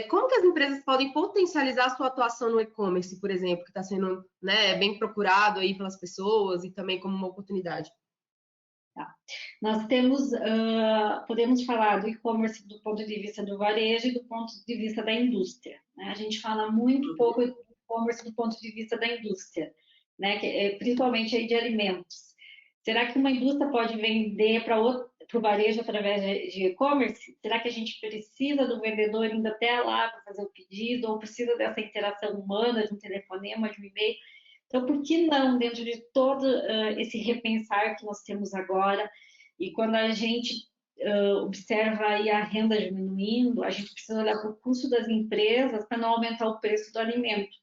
como que as empresas podem potencializar a sua atuação no e-commerce, por exemplo, que está sendo, né, bem procurado aí pelas pessoas e também como uma oportunidade? Tá. Nós temos, podemos falar do e-commerce do ponto de vista do varejo e do ponto de vista da indústria, né? A gente fala muito pouco do e-commerce do ponto de vista da indústria, né? Principalmente aí de alimentos. Será que uma indústria pode vender para o varejo através de e-commerce? Será que a gente precisa do vendedor indo até lá para fazer o pedido, ou precisa dessa interação humana, de um telefonema, de um e-mail? Então, por que não, dentro de todo esse repensar que nós temos agora, e quando a gente observa aí a renda diminuindo, a gente precisa olhar para o custo das empresas para não aumentar o preço do alimento.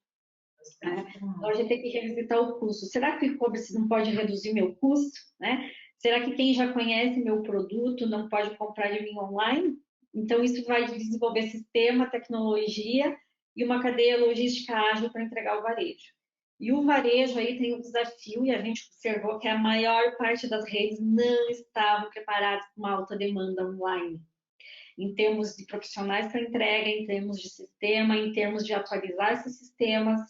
Né? Então, a gente tem que revisitar o custo. Será que o e-commerce não pode reduzir meu custo? Né? Será que quem já conhece meu produto não pode comprar de mim online? Então, isso vai desenvolver sistema, tecnologia e uma cadeia logística ágil para entregar o varejo. E o varejo aí tem um desafio, e a gente observou que a maior parte das redes não estavam preparadas para uma alta demanda online. Em termos de profissionais para entrega, em termos de sistema, em termos de atualizar esses sistemas,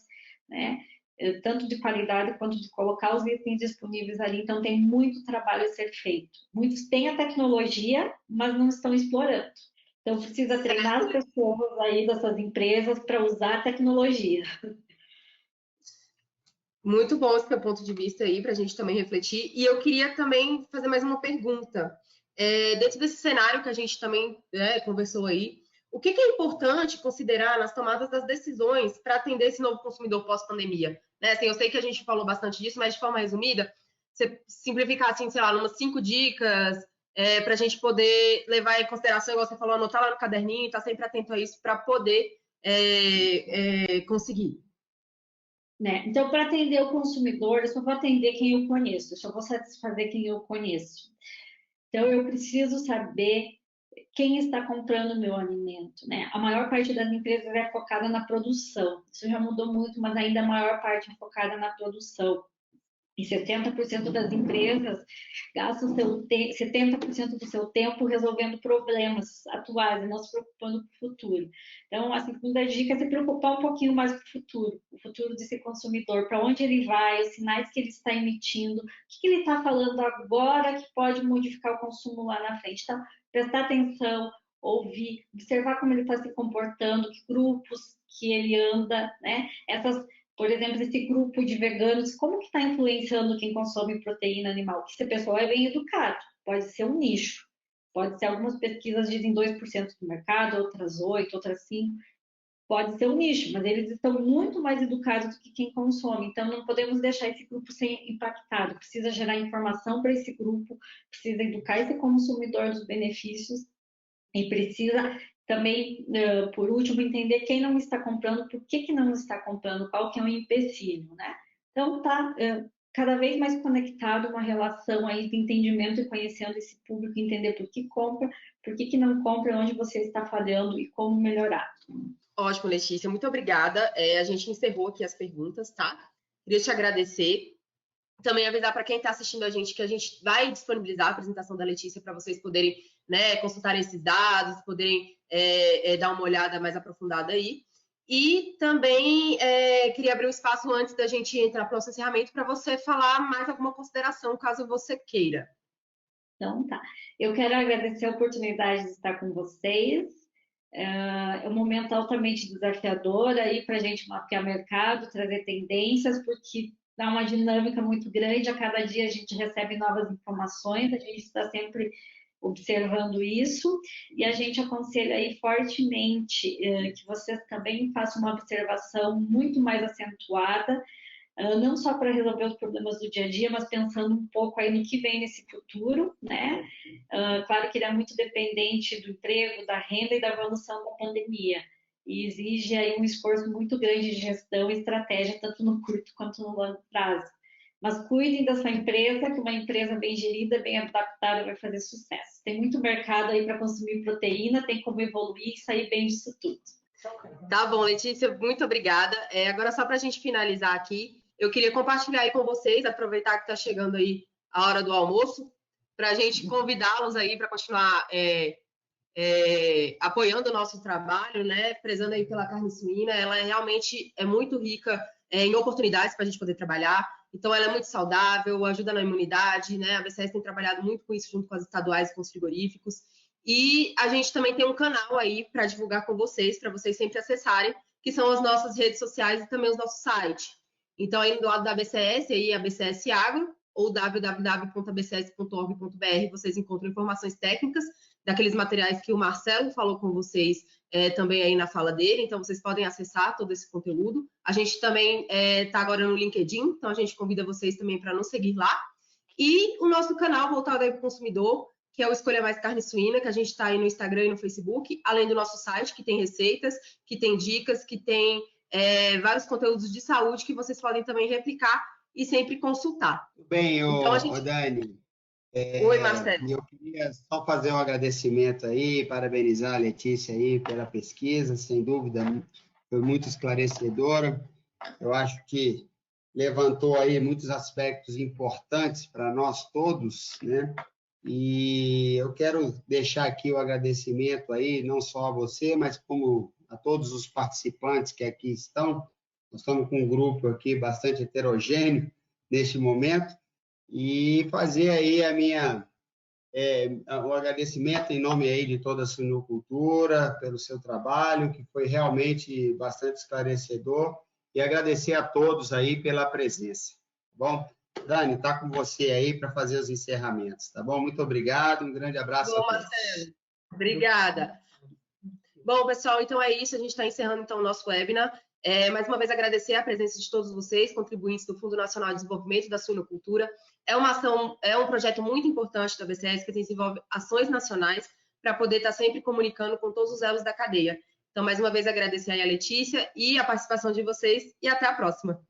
né? Tanto de qualidade quanto de colocar os itens disponíveis ali. Então, tem muito trabalho a ser feito. Muitos têm a tecnologia, mas não estão explorando. Então, precisa treinar as pessoas aí dessas empresas para usar a tecnologia. Muito bom esse seu ponto de vista aí, para a gente também refletir. E eu queria também fazer mais uma pergunta. Dentro desse cenário que a gente também conversou aí, o que é importante considerar nas tomadas das decisões para atender esse novo consumidor pós-pandemia? Né? Assim, eu sei que a gente falou bastante disso, mas de forma resumida, você simplificar assim, sei lá, umas 5 dicas para a gente poder levar em consideração, igual você falou, anotar lá no caderninho, estar sempre atento a isso para poder conseguir. Né? Então, para atender o consumidor, eu só vou atender quem eu conheço, eu só vou satisfazer quem eu conheço. Então, eu preciso saber quem está comprando o meu alimento, né? A maior parte das empresas é focada na produção. Isso já mudou muito, mas ainda a maior parte é focada na produção. E 70% das empresas gastam 70% do seu tempo resolvendo problemas atuais e não se preocupando com o futuro. Então, a segunda dica é se preocupar um pouquinho mais com o futuro desse consumidor, para onde ele vai, os sinais que ele está emitindo, o que ele está falando agora que pode modificar o consumo lá na frente. Então, prestar atenção, ouvir, observar como ele está se comportando, que grupos que ele anda, né? Por exemplo, esse grupo de veganos, como que está influenciando quem consome proteína animal? Que esse pessoal é bem educado, pode ser um nicho, pode ser, algumas pesquisas dizem 2% do mercado, outras 8%, outras 5%, pode ser um nicho, mas eles estão muito mais educados do que quem consome, então não podemos deixar esse grupo ser impactado, precisa gerar informação para esse grupo, precisa educar esse consumidor dos benefícios e precisa também, por último, entender quem não está comprando, por que não está comprando, qual que é o empecilho, né? Então, cada vez mais conectado, uma relação aí de entendimento e conhecendo esse público, entender por que compra, por que não compra, onde você está falhando e como melhorar. Ótimo, Letícia, muito obrigada. A gente encerrou aqui as perguntas, tá? Queria te agradecer. Também avisar para quem está assistindo a gente que a gente vai disponibilizar a apresentação da Letícia para vocês poderem, né, consultarem esses dados, poderem dar uma olhada mais aprofundada aí. E também queria abrir um espaço antes da gente entrar para o nosso encerramento para você falar mais alguma consideração, caso você queira. Então, tá. Eu quero agradecer a oportunidade de estar com vocês. É um momento altamente desafiador aí para a gente mapear mercado, trazer tendências, porque dá uma dinâmica muito grande. A cada dia a gente recebe novas informações, a gente está sempre observando isso, e a gente aconselha aí fortemente que vocês também façam uma observação muito mais acentuada, não só para resolver os problemas do dia a dia, mas pensando um pouco aí no que vem nesse futuro, né? Claro que ele é muito dependente do emprego, da renda e da evolução da pandemia, e exige aí um esforço muito grande de gestão e estratégia, tanto no curto quanto no longo prazo. Mas cuidem da sua empresa, que uma empresa bem gerida, bem adaptada, vai fazer sucesso. Tem muito mercado aí para consumir proteína, tem como evoluir e sair bem disso tudo. Tá bom, Letícia, muito obrigada. Agora, só para a gente finalizar aqui, eu queria compartilhar aí com vocês, aproveitar que está chegando aí a hora do almoço, para a gente convidá-los aí para continuar apoiando o nosso trabalho, né? Prezando aí pela carne suína. Ela realmente é muito rica em oportunidades para a gente poder trabalhar. Então, ela é muito saudável, ajuda na imunidade, né? A BCS tem trabalhado muito com isso junto com as estaduais e com os frigoríficos. E a gente também tem um canal aí para divulgar com vocês, para vocês sempre acessarem, que são as nossas redes sociais e também o nosso site. Então, aí do lado da BCS, aí a BCS Agro, ou www.bcs.org.br, vocês encontram informações técnicas daqueles materiais que o Marcelo falou com vocês também aí na fala dele, então vocês podem acessar todo esse conteúdo. A gente também está agora no LinkedIn, então a gente convida vocês também para nos seguir lá. E o nosso canal voltado aí para o consumidor, que é o Escolha Mais Carne Suína, que a gente está aí no Instagram e no Facebook, além do nosso site, que tem receitas, que tem dicas, que tem vários conteúdos de saúde que vocês podem também replicar e sempre consultar. Bem, então, Dani, Oi, Marcelo. Eu queria só fazer um agradecimento aí, parabenizar a Letícia aí pela pesquisa, sem dúvida, foi muito esclarecedora. Eu acho que levantou aí muitos aspectos importantes para nós todos, né? E eu quero deixar aqui o agradecimento aí, não só a você, mas como a todos os participantes que aqui estão. Nós estamos com um grupo aqui bastante heterogêneo neste momento, e fazer aí o agradecimento em nome aí de toda a suinocultura pelo seu trabalho, que foi realmente bastante esclarecedor, e agradecer a todos aí pela presença, tá bom? Dani, está com você aí para fazer os encerramentos, tá bom? Muito obrigado, um grande abraço a todos. Marcelo. Obrigada. Bom, pessoal, então é isso, a gente está encerrando então o nosso webinar. Mais uma vez agradecer a presença de todos vocês, contribuintes do Fundo Nacional de Desenvolvimento da Suinocultura. É um projeto muito importante da BCS que desenvolve ações nacionais para poder estar sempre comunicando com todos os elos da cadeia. Então, mais uma vez agradecer aí a Letícia e a participação de vocês e até a próxima.